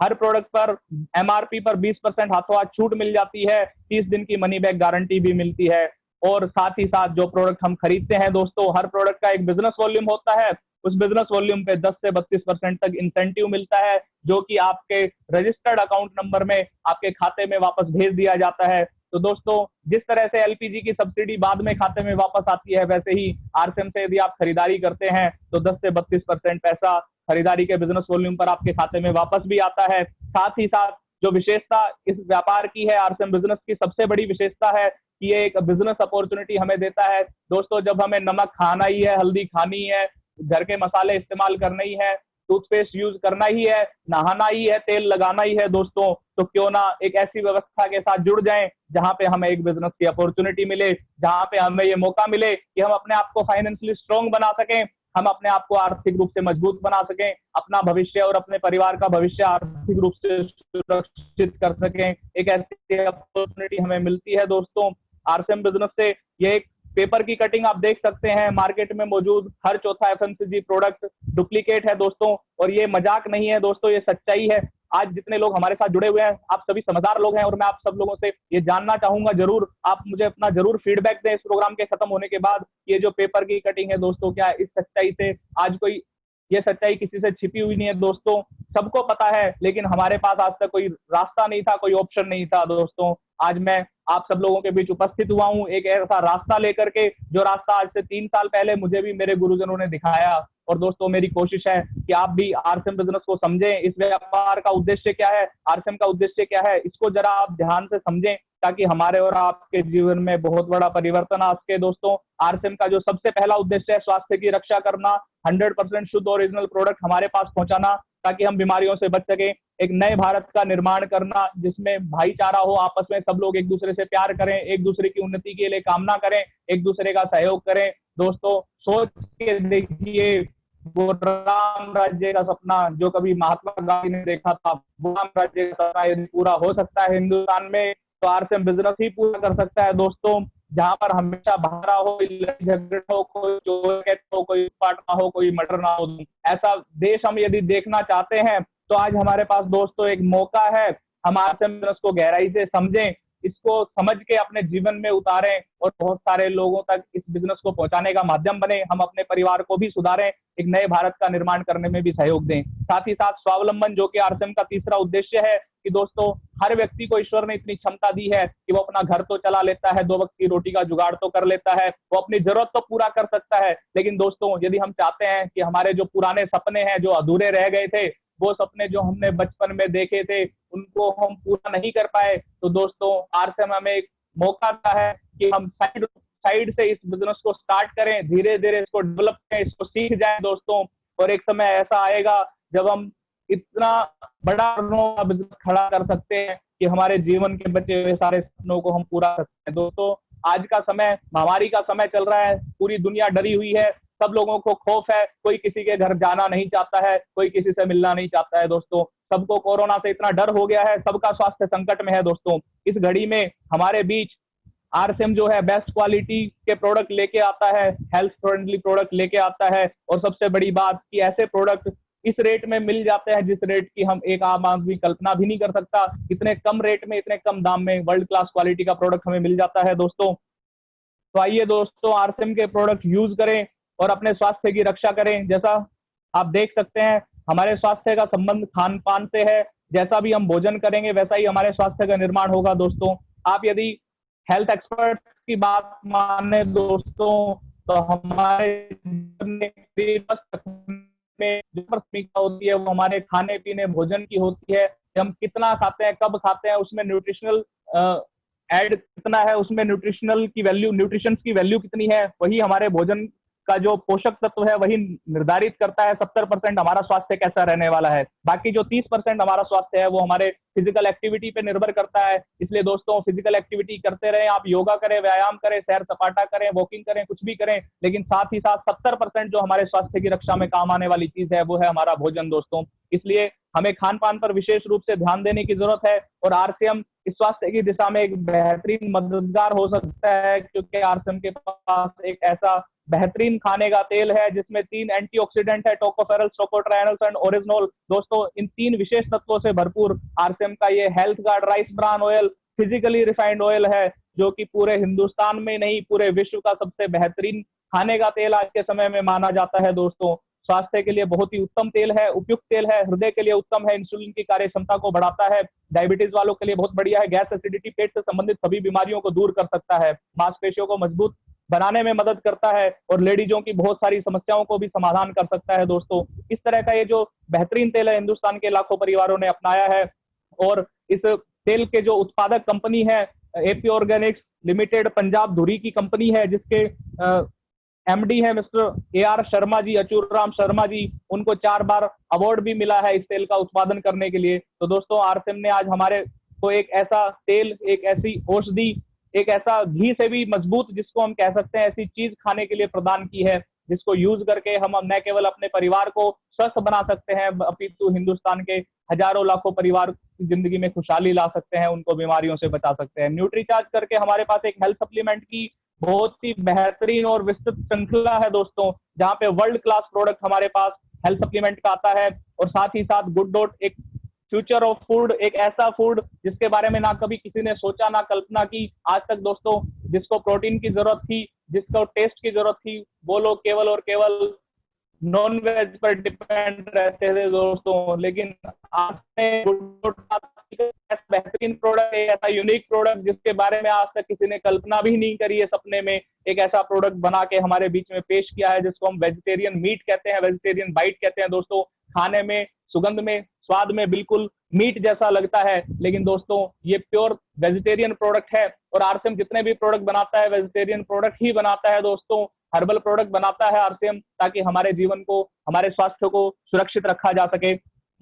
हर प्रोडक्ट पर एमआरपी पर 20% हाथों हाथ छूट मिल जाती है, 30 दिन की मनी बैक गारंटी भी मिलती है, और साथ ही साथ जो प्रोडक्ट हम खरीदते हैं दोस्तों, हर प्रोडक्ट का एक बिजनेस वॉल्यूम होता है, उस बिजनेस वॉल्यूम पे 10 से 32% तक इंसेंटिव मिलता है, जो कि आपके रजिस्टर्ड अकाउंट नंबर में आपके खाते में वापस भेज दिया जाता है। तो दोस्तों, जिस तरह से एलपीजी की सब्सिडी बाद में खाते में वापस आती है, वैसे ही आरसीएम से यदि आप खरीदारी करते हैं तो 10 से 32% पैसा खरीदारी के बिजनेस वॉल्यूम पर आपके खाते में वापस भी आता है। साथ ही साथ जो विशेषता इस व्यापार की है, आरसीएम बिजनेस की सबसे बड़ी विशेषता है कि ये एक बिजनेस अपॉर्चुनिटी हमें देता है दोस्तों। जब हमें नमक खाना ही है, हल्दी खानी है, घर के मसाले इस्तेमाल करने ही है, टूथपेस्ट यूज करना ही है, नहाना ही है, तेल लगाना ही है दोस्तों, तो क्यों ना एक ऐसी व्यवस्था के साथ जुड़ जाएं जहां पे हमें एक बिजनेस की अपॉर्चुनिटी मिले, जहां पे हमें ये मौका मिले कि हम अपने आप को फाइनेंशियली स्ट्रांग बना सकें, हम अपने आप को आर्थिक रूप से मजबूत बना सकें, अपना भविष्य और अपने परिवार का भविष्य आर्थिक रूप से सुरक्षित कर सकें। एक ऐसी अपॉर्चुनिटी हमें मिलती है दोस्तों आरसीएम बिजनेस से। ये एक पेपर की कटिंग आप देख सकते हैं, मार्केट में मौजूद हर चौथा एफएमसीजी प्रोडक्ट डुप्लीकेट है दोस्तों, और ये मजाक नहीं है दोस्तों, ये सच्चाई है। आज जितने लोग हमारे साथ जुड़े हुए हैं, आप सभी समझदार लोग हैं, और मैं आप सब लोगों से ये जानना चाहूंगा, जरूर आप मुझे अपना जरूर फीडबैक दें इस प्रोग्राम के खत्म होने के बाद। ये जो पेपर की कटिंग है दोस्तों, क्या इस सच्चाई से आज कोई, ये सच्चाई किसी से छिपी हुई नहीं है दोस्तों, सबको पता है, लेकिन हमारे पास आज तक कोई रास्ता नहीं था, कोई ऑप्शन नहीं था दोस्तों। आज मैं आप सब लोगों के बीच उपस्थित हुआ हूं एक ऐसा रास्ता लेकर के, जो रास्ता आज से 3 साल पहले मुझे भी मेरे गुरुजनों ने दिखाया। और दोस्तों, मेरी कोशिश है कि आप भी आरसीएम बिजनेस को समझें, इस व्यापार का उद्देश्य क्या है, आरसीएम का उद्देश्य क्या है, इसको जरा आप ध्यान से समझें, ताकि हमारे और आपके जीवन में बहुत बड़ा परिवर्तन आ सके दोस्तों। आरसीएम का जो सबसे पहला उद्देश्य है, स्वास्थ्य की रक्षा करना, 100% शुद्ध ओरिजिनल प्रोडक्ट हमारे पास पहुंचाना, ताकि हम बीमारियों से बच सके, एक नए भारत का निर्माण करना जिसमें भाईचारा हो, आपस में सब लोग एक दूसरे से प्यार करें, एक दूसरे की उन्नति के लिए कामना करें, एक दूसरे का सहयोग करें। दोस्तों, सोच के देखिए, वो राम राज्य का सपना जो कभी महात्मा गांधी ने देखा था, वो राम राज्य का सपना यदि पूरा हो सकता है हिंदुस्तान में, तो आरसीएम बिजनेस ही पूरा कर सकता है दोस्तों। जहां पर हमेशा भारा हो, झगड़ा हो, कोई चोर हो, कोई पाटना हो, कोई मर्डर ना हो, ऐसा देश हम यदि देखना चाहते हैं तो आज हमारे पास दोस्तों एक मौका है। हम आरसीएम बिजनेस को गहराई से समझें, इसको समझ के अपने जीवन में उतारें, और बहुत सारे लोगों तक इस बिजनेस को पहुंचाने का माध्यम बने। हम अपने परिवार को भी सुधारें, एक नए भारत का निर्माण करने में भी सहयोग दें। साथ ही साथ स्वावलंबन, जो कि आरसीएम का तीसरा उद्देश्य है, कि दोस्तों हर व्यक्ति को ईश्वर ने इतनी क्षमता दी है कि वो अपना घर तो चला लेता है, 2 वक्त की रोटी का जुगाड़ तो कर लेता है, वो अपनी जरूरत तो पूरा कर सकता है, लेकिन दोस्तों यदि हम चाहते हैं कि हमारे जो पुराने सपने हैं, जो अधूरे रह गए थे, वो सपने जो हमने बचपन में देखे थे, उनको हम पूरा नहीं कर पाए, तो दोस्तों आरसीएम हमें एक मौका देता है कि हम साइड से इस बिजनेस को स्टार्ट करें, धीरे धीरे इसको डेवलप करें, इसको सीख जाएं दोस्तों। और एक समय ऐसा आएगा जब हम इतना बड़ा बिजनेस खड़ा कर सकते हैं कि हमारे जीवन के बचे हुए सारे सपनों को हम पूरा कर सकते हैं दोस्तों। आज का समय महामारी का समय चल रहा है, पूरी दुनिया डरी हुई है, सब लोगों को खौफ है, कोई किसी के घर जाना नहीं चाहता है, कोई किसी से मिलना नहीं चाहता है दोस्तों। सबको कोरोना से इतना डर हो गया है, सबका स्वास्थ्य संकट में है दोस्तों। इस घड़ी में हमारे बीच आरसीएम जो है बेस्ट क्वालिटी के प्रोडक्ट लेके आता है, हेल्थ फ्रेंडली प्रोडक्ट लेके आता है, और सबसे बड़ी बात कि ऐसे प्रोडक्ट इस रेट में मिल जाते हैं जिस रेट की हम एक आम आदमी कल्पना भी नहीं कर सकता। इतने कम रेट में, इतने कम दाम में वर्ल्ड क्लास क्वालिटी का प्रोडक्ट हमें मिल जाता है दोस्तों। तो आइए दोस्तों, आरसीएम के प्रोडक्ट यूज करें और अपने स्वास्थ्य की रक्षा करें। जैसा आप देख सकते हैं, हमारे स्वास्थ्य का संबंध खान पान से है। जैसा भी हम भोजन करेंगे वैसा ही हमारे स्वास्थ्य का निर्माण होगा दोस्तों। आप यदि हेल्थ एक्सपर्ट की बात माने दोस्तों, तो हमारे में जो प्राथमिकता होती है वो हमारे खाने पीने भोजन की होती है। हम कितना खाते हैं, कब खाते हैं, उसमें न्यूट्रिशनल एड कितना है, उसमें न्यूट्रिशनल की वैल्यू, न्यूट्रिशन की वैल्यू कितनी है, वही हमारे भोजन का जो पोषक तत्व है वही निर्धारित करता है 70% हमारा स्वास्थ्य कैसा रहने वाला है। बाकी जो 30% हमारा स्वास्थ्य है वो हमारे फिजिकल एक्टिविटी पे निर्भर करता है। इसलिए दोस्तों, फिजिकल एक्टिविटी करते रहें, आप योगा करें, व्यायाम करें, सैर सपाटा करें, वॉकिंग करें, कुछ भी करें, लेकिन साथ ही साथ 70% जो हमारे स्वास्थ्य की रक्षा में काम आने वाली चीज है वो है हमारा भोजन दोस्तों। इसलिए हमें खान पान पर विशेष रूप से ध्यान देने की जरूरत है और आरसीएम इस स्वास्थ्य की दिशा में एक बेहतरीन मददगार हो सकता है, क्योंकि आरसीएम के पास एक ऐसा बेहतरीन खाने का तेल है जिसमें 3 एंटीऑक्सीडेंट है, टोकोफेरॉल, टोकोट्राइनोल्स एंड ओरिजिनोल। दोस्तों, इन 3 विशेष तत्वों से भरपूर आरसीएम का ये health guard rice bran oil physically refined oil है, जो कि पूरे हिंदुस्तान में नहीं पूरे विश्व का सबसे बेहतरीन खाने का तेल आज के समय में माना जाता है दोस्तों। स्वास्थ्य के लिए बहुत ही उत्तम तेल है, उपयुक्त तेल है, हृदय के लिए उत्तम है, इंसुलिन की कार्य क्षमता को बढ़ाता है, डायबिटीज वालों के लिए बहुत बढ़िया है, गैस एसिडिटी पेट से संबंधित सभी बीमारियों को दूर कर सकता है, मांसपेशियों को मजबूत बनाने में मदद करता है और लेडीजों की बहुत सारी समस्याओं को भी समाधान कर सकता है दोस्तों। इस तरह का ये जो बेहतरीन तेल है हिंदुस्तान के लाखों परिवारों ने अपनाया है और इस तेल के जो उत्पादक कंपनी है एपी ऑर्गेनिक्स लिमिटेड, पंजाब धुरी की कंपनी है, जिसके एमडी है मिस्टर AR शर्मा जी, अचूर राम शर्मा जी। उनको 4 बार अवार्ड भी मिला है इस तेल का उत्पादन करने के लिए। तो दोस्तों, आरसीएम ने आज हमारे को एक ऐसा तेल, एक ऐसी औषधि, एक ऐसा घी से भी मजबूत, जिसको हम कह सकते हैं, ऐसी चीज खाने के लिए प्रदान की है, जिसको यूज करके हम न केवल अपने परिवार को स्वस्थ बना सकते हैं, अपितु हिंदुस्तान के हजारों लाखों परिवार की जिंदगी में खुशहाली ला सकते हैं, उनको बीमारियों से बचा सकते हैं। न्यूट्रीचार्ज करके हमारे पास एक हेल्थ सप्लीमेंट की बहुत ही बेहतरीन और विस्तृत श्रृंखला है दोस्तों, जहां पे वर्ल्ड क्लास प्रोडक्ट हमारे पास हेल्थ सप्लीमेंट का आता है और साथ ही साथ गुड डॉट एक फ्यूचर ऑफ फूड, एक ऐसा फूड जिसके बारे में ना कभी किसी ने सोचा ना कल्पना की आज तक दोस्तों। जिसको प्रोटीन की जरूरत थी, जिसको टेस्ट की जरूरत थी, वो लोग केवल और केवल नॉन वेज पर डिपेंड रहते थे दोस्तों, लेकिन आज बेहतरीन प्रोडक्ट, ऐसा यूनिक प्रोडक्ट जिसके बारे में आज तक किसी ने कल्पना भी नहीं करी है सपने में, एक ऐसा प्रोडक्ट बना के हमारे बीच में पेश किया है, जिसको हम वेजिटेरियन मीट कहते हैं, वेजिटेरियन बाइट कहते हैं दोस्तों। खाने में, सुगंध में, स्वाद में बिल्कुल मीट जैसा लगता है, लेकिन दोस्तों ये प्योर वेजिटेरियन प्रोडक्ट है और आरसीएम जितने भी प्रोडक्ट बनाता है वेजिटेरियन प्रोडक्ट ही बनाता है दोस्तों। हर्बल प्रोडक्ट बनाता है आरसीएम, ताकि हमारे जीवन को, हमारे स्वास्थ्य को सुरक्षित रखा जा सके।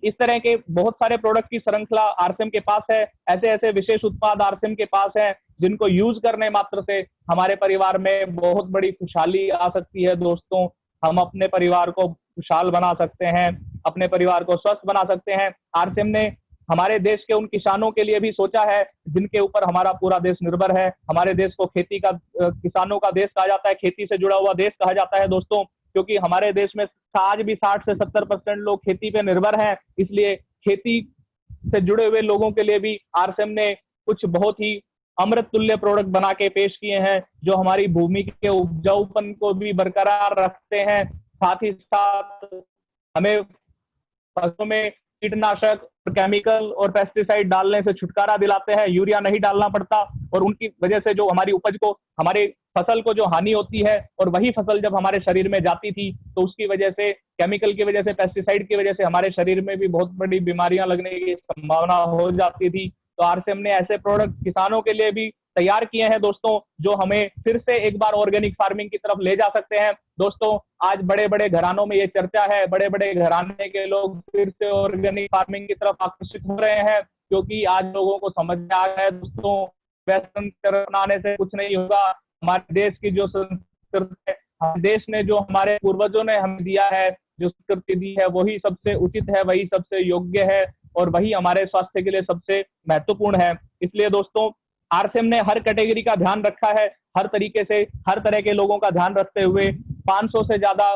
इस तरह के बहुत सारे प्रोडक्ट की श्रृंखला आरसीएम के पास है। ऐसे ऐसे विशेष उत्पाद आरसीएम के पास है जिनको यूज करने मात्र से हमारे परिवार में बहुत बड़ी खुशहाली आ सकती है दोस्तों। हम अपने परिवार को खुशहाल बना सकते हैं, अपने परिवार को स्वस्थ बना सकते हैं। आरसीएम ने हमारे देश के उन किसानों के लिए भी सोचा है जिनके ऊपर हमारा पूरा देश निर्भर है। हमारे देश को खेती का, किसानों का देश कहा जाता है, खेती से जुड़ा हुआ देश कहा जाता है दोस्तों, क्योंकि हमारे देश में आज भी 60 से 70% लोग खेती पे निर्भर हैं। इसलिए खेती से जुड़े हुए लोगों के लिए भी आरसीएम ने कुछ बहुत ही अमृत तुल्य प्रोडक्ट बना के पेश किए हैं, जो हमारी भूमि के उपजाऊपन को भी बरकरार रखते हैं, साथ ही साथ हमें फसलों में कीटनाशक, केमिकल और पेस्टिसाइड डालने से छुटकारा दिलाते हैं, यूरिया नहीं डालना पड़ता और उनकी वजह से जो हमारी उपज को, हमारी फसल को जो हानि होती है, और वही फसल जब हमारे शरीर में जाती थी तो उसकी वजह से, केमिकल की वजह से, पेस्टिसाइड की वजह से हमारे शरीर में भी बहुत बड़ी बीमारियां लगने की संभावना हो जाती थी। तो आरसीएम ने ऐसे प्रोडक्ट किसानों के लिए भी तैयार किए हैं दोस्तों, जो हमें फिर से एक बार ऑर्गेनिक फार्मिंग की तरफ ले जा सकते हैं दोस्तों। आज बड़े बड़े घरानों में ये चर्चा है, बड़े बड़े घराने के लोग फिर से ऑर्गेनिक फार्मिंग की तरफ आकर्षित हो रहे हैं, क्योंकि आज लोगों को समझ में आ गया है दोस्तों, वेस्टर्न अपनाने से कुछ नहीं होगा। हमारे देश की जो संस्कृति है, हमारे देश ने जो, हमारे पूर्वजों ने हमें दिया है, जो संस्कृति दी है, वही सबसे उचित है, वही सबसे योग्य है और वही हमारे स्वास्थ्य के लिए सबसे महत्वपूर्ण है। इसलिए दोस्तों, आरसीएम ने हर कैटेगरी का ध्यान रखा है, हर तरीके से, हर तरह के लोगों का ध्यान रखते हुए 500 से ज्यादा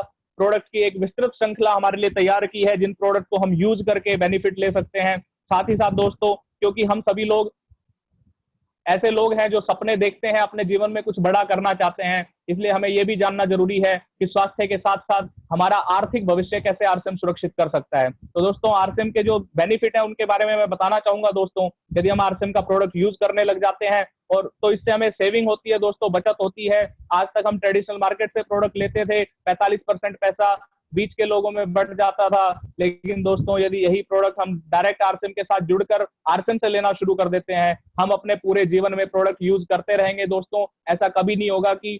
प्रोडक्ट की एक विस्तृत श्रृंखला हमारे लिए तैयार की है, जिन प्रोडक्ट को हम यूज करके बेनिफिट ले सकते हैं। साथ ही साथ दोस्तों, क्योंकि हम सभी लोग ऐसे लोग हैं जो सपने देखते हैं, अपने जीवन में कुछ बड़ा करना चाहते हैं, इसलिए हमें यह भी जानना जरूरी है कि स्वास्थ्य के साथ साथ हमारा आर्थिक भविष्य कैसे आरसीएम सुरक्षित कर सकता है। तो दोस्तों, आरसीएम के जो बेनिफिट है उनके बारे में मैं बताना चाहूंगा दोस्तों। यदि हम आरसीएम का प्रोडक्ट यूज करने लग जाते हैं और तो इससे हमें सेविंग होती है दोस्तों, बचत होती है। आज तक हम ट्रेडिशनल मार्केट से प्रोडक्ट लेते थे, 45% पैसा बीच के लोगों में बढ़ जाता था। लेकिन दोस्तों, यदि यही प्रोडक्ट हम डायरेक्ट आरसीएम के साथ जुड़कर आरसीएम से लेना शुरू कर देते हैं, हम अपने पूरे जीवन में प्रोडक्ट यूज करते रहेंगे दोस्तों। ऐसा कभी नहीं होगा कि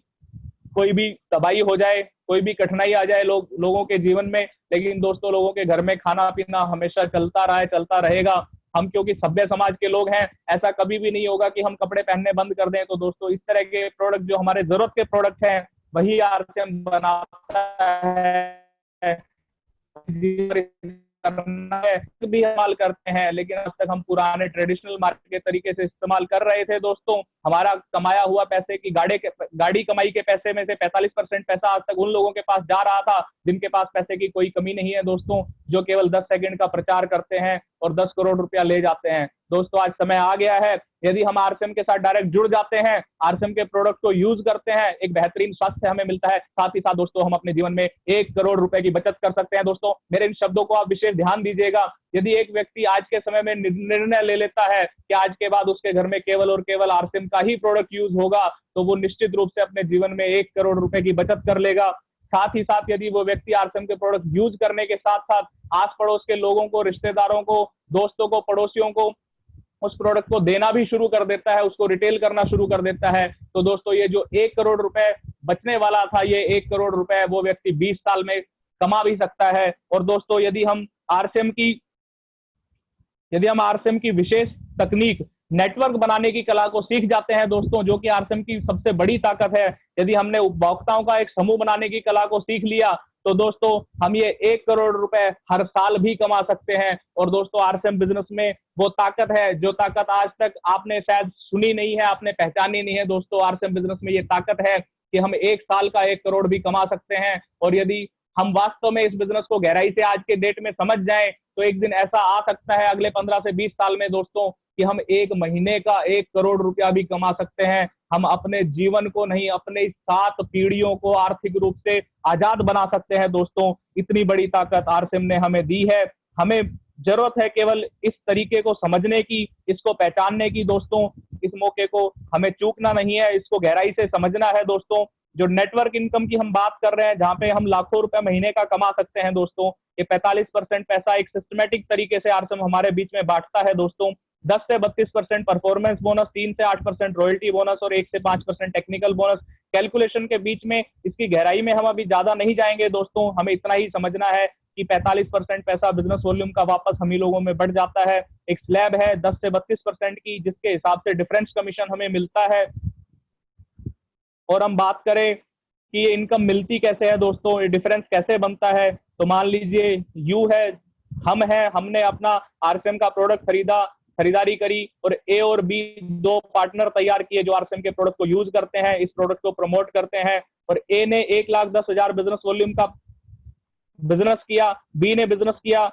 कोई भी तबाही हो जाए, कोई भी कठिनाई आ जाए लोगों के जीवन में। लेकिन दोस्तों, लोगों के घर में खाना पीना हमेशा चलता रहा है, चलता रहेगा। हम क्योंकि सभ्य समाज के लोग हैं, ऐसा कभी भी नहीं होगा कि हम कपड़े पहनने बंद कर दें। तो दोस्तों, इस तरह के प्रोडक्ट जो हमारे जरूरत के प्रोडक्ट हैं, वही आरसीएम बनाता है। भी इस्तेमाल करते हैं, लेकिन अब तक हम पुराने ट्रेडिशनल मार्केट के तरीके से इस्तेमाल कर रहे थे दोस्तों। हमारा कमाया हुआ पैसे की गाड़ी कमाई के पैसे में से 45% पैसा आज तक उन लोगों के पास जा रहा था जिनके पास पैसे की कोई कमी नहीं है दोस्तों, जो केवल 10 सेकंड का प्रचार करते हैं और 10 करोड़ रुपया ले जाते हैं। दोस्तों, आज समय आ गया है, यदि हम आरसीएम के साथ डायरेक्ट जुड़ जाते हैं, आरसीएम के प्रोडक्ट को यूज करते हैं, एक बेहतरीन स्वास्थ्य हमें मिलता है। साथ ही साथ दोस्तों, हम अपने जीवन में 1 करोड़ रुपए की बचत कर सकते हैं। दोस्तों, मेरे इन शब्दों को आप विशेष ध्यान दीजिएगा। यदि एक व्यक्ति आज के समय में निर्णय ले लेता है कि आज के बाद उसके घर में केवल और केवल आरसीएम का ही प्रोडक्ट यूज होगा, तो वो निश्चित रूप से अपने जीवन में 1 करोड़ रुपए की बचत कर लेगा। साथ ही साथ यदि वो व्यक्ति आरसीएम के प्रोडक्ट यूज करने के साथ साथ आस पड़ोस के लोगों को, रिश्तेदारों को, दोस्तों को, पड़ोसियों को उस प्रोडक्ट को देना भी शुरू कर देता है, उसको रिटेल करना शुरू कर देता है, तो दोस्तों, ये जो 1 करोड़ रुपए बचने वाला था, ये 1 करोड़ रुपए वो व्यक्ति 20 साल में कमा भी सकता है। और दोस्तों, यदि हम आरसीएम की विशेष तकनीक, नेटवर्क बनाने की कला को सीख जाते हैं दोस्तों, जो कि आरसीएम की सबसे बड़ी ताकत है। यदि हमने उपभोक्ताओं का एक समूह बनाने की कला को सीख लिया, तो दोस्तों, हम ये 1 करोड़ रुपए हर साल भी कमा सकते हैं। और दोस्तों, आरसीएम बिजनेस में वो ताकत है जो ताकत आज तक आपने शायद सुनी नहीं है, आपने पहचानी नहीं है दोस्तों। आरसीएम बिजनेस में ये ताकत है कि हम 1 साल का 1 करोड़ भी कमा सकते हैं। और यदि हम वास्तव में इस बिजनेस को गहराई से आज के डेट में समझ जाएं, तो एक दिन ऐसा आ सकता है अगले 15 से 20 साल में दोस्तों, कि हम 1 महीने का 1 करोड़ रुपया भी कमा सकते हैं। हम अपने जीवन को नहीं, अपने 7 पीढ़ियों को आर्थिक रूप से आजाद बना सकते हैं दोस्तों। इतनी बड़ी ताकत आरसीएम ने हमें दी है। हमें जरूरत है केवल इस तरीके को समझने की, इसको पहचानने की दोस्तों। इस मौके को हमें चूकना नहीं है, इसको गहराई से समझना है दोस्तों। जो नेटवर्क इनकम की हम बात कर रहे हैं, जहां पे हम लाखों रुपए महीने का कमा सकते हैं दोस्तों, ये 45% पैसा एक सिस्टमेटिक तरीके से आरसीएम हमारे बीच में बांटता है दोस्तों। 10 से 32% परफॉर्मेंस बोनस, 3 से 8% रॉयल्टी बोनस और 1 से 5% टेक्निकल बोनस। कैलकुलेशन के बीच में इसकी गहराई में हम अभी ज्यादा नहीं जाएंगे दोस्तों, हमें इतना ही समझना है कि 45% पैसा बिजनेस वॉल्यूम का वापस हम ही लोगों में बढ़ जाता है। एक स्लैब है 10 से 32% की, जिसके हिसाब से डिफरेंस कमीशन हमें मिलता है। और हम बात करें कि ये इनकम मिलती कैसे है दोस्तों, ये डिफरेंस कैसे बनता है, तो मान लीजिए यू है, हम है, हमने अपना आरसीएम का प्रोडक्ट खरीदारी करी और ए और बी 2 पार्टनर तैयार किए जो आरसीएम के प्रोडक्ट को यूज करते हैं, इस प्रोडक्ट को प्रमोट करते हैं। और ए ने 1,10,000 बिजनेस वॉल्यूम का बिजनेस किया, बी ने बिजनेस किया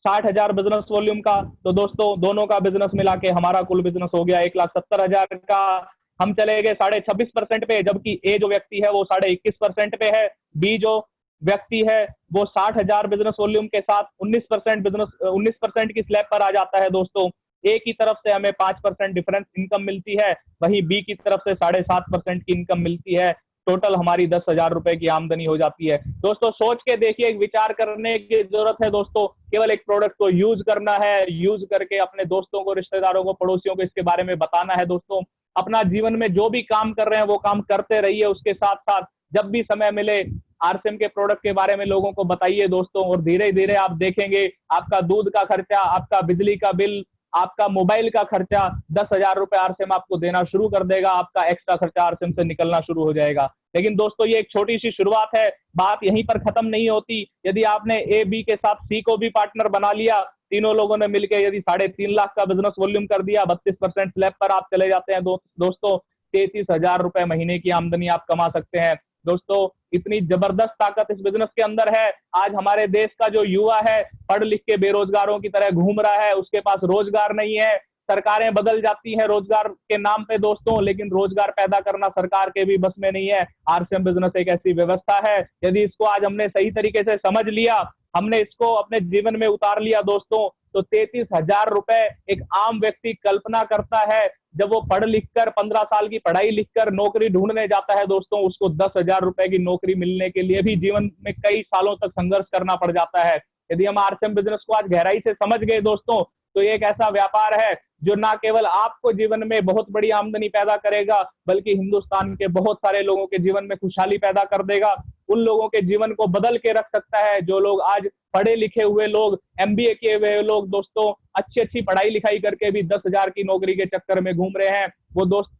60,000 बिजनेस वॉल्यूम का। तो दोस्तों, दोनों का बिजनेस मिला के हमारा कुल बिजनेस हो गया 1,70,000 का। हम चले गए 26.5% पे, जबकि ए जो व्यक्ति है वो 21.5% पे है। बी जो व्यक्ति है वो 60,000 बिजनेस वॉल्यूम के साथ 19% की स्लैब पर आ जाता है दोस्तों। ए की तरफ से हमें 5% डिफरेंस इनकम मिलती है, वहीं बी की तरफ से 7.5% की इनकम मिलती है। टोटल हमारी 10,000 रुपए की आमदनी हो जाती है दोस्तों। सोच के देखिए, एक विचार करने की जरूरत है दोस्तों। केवल एक प्रोडक्ट को यूज करना है, यूज करके अपने दोस्तों को, रिश्तेदारों को, पड़ोसियों को इसके बारे में बताना है दोस्तों। अपना जीवन में जो भी काम कर रहे हैं वो काम करते रहिए, उसके साथ साथ जब भी समय मिले आरसीएम के प्रोडक्ट के बारे में लोगों को बताइए दोस्तों। और धीरे धीरे आप देखेंगे आपका दूध का खर्चा, आपका बिजली का बिल, आपका मोबाइल का खर्चा 10,000 रुपए आरसीएम आपको देना शुरू कर देगा। आपका एक्स्ट्रा खर्चा आरसीएम से निकलना शुरू हो जाएगा। लेकिन दोस्तों, ये एक छोटी सी शुरुआत है, बात यहीं पर खत्म नहीं होती। यदि आपने ए बी के साथ सी को भी पार्टनर बना लिया, तीनों लोगों ने मिलकर यदि 3.5 लाख का बिजनेस वॉल्यूम कर दिया, 32% स्लैब पर आप चले जाते हैं दोस्तों, 33,000 रुपए महीने की आमदनी आप कमा सकते हैं दोस्तों इतनी जबरदस्त ताकत इस बिजनेस के अंदर है। आज हमारे देश का जो युवा है पढ़ लिख के बेरोजगारों की तरह घूम रहा है, उसके पास रोजगार नहीं है। सरकारें बदल जाती हैं रोजगार के नाम पे दोस्तों, लेकिन रोजगार पैदा करना सरकार के भी बस में नहीं है। आरसीएम बिजनेस एक ऐसी व्यवस्था है, यदि इसको आज हमने सही तरीके से समझ लिया, हमने इसको अपने जीवन में उतार लिया दोस्तों, तो 33,000 रुपए एक आम व्यक्ति कल्पना करता है जब वो पढ़ लिख कर 15 साल की पढ़ाई लिखकर नौकरी ढूंढने जाता है दोस्तों, उसको 10,000 रुपए की नौकरी मिलने के लिए भी जीवन में कई सालों तक संघर्ष करना पड़ जाता है। यदि हम आरसीएम बिजनेस को आज गहराई से समझ गए दोस्तों, तो ये एक ऐसा व्यापार है जो ना केवल आपको जीवन में बहुत बड़ी आमदनी पैदा करेगा, बल्कि हिंदुस्तान के बहुत सारे लोगों के जीवन में खुशहाली पैदा कर देगा। उन लोगों के जीवन को बदल के रख सकता है जो लोग आज पढ़े लिखे हुए लोग, एमबीए किए हुए लोग दोस्तों, अच्छी अच्छी पढ़ाई लिखाई करके भी 10,000 की नौकरी के चक्कर में घूम रहे हैं। वो दोस्त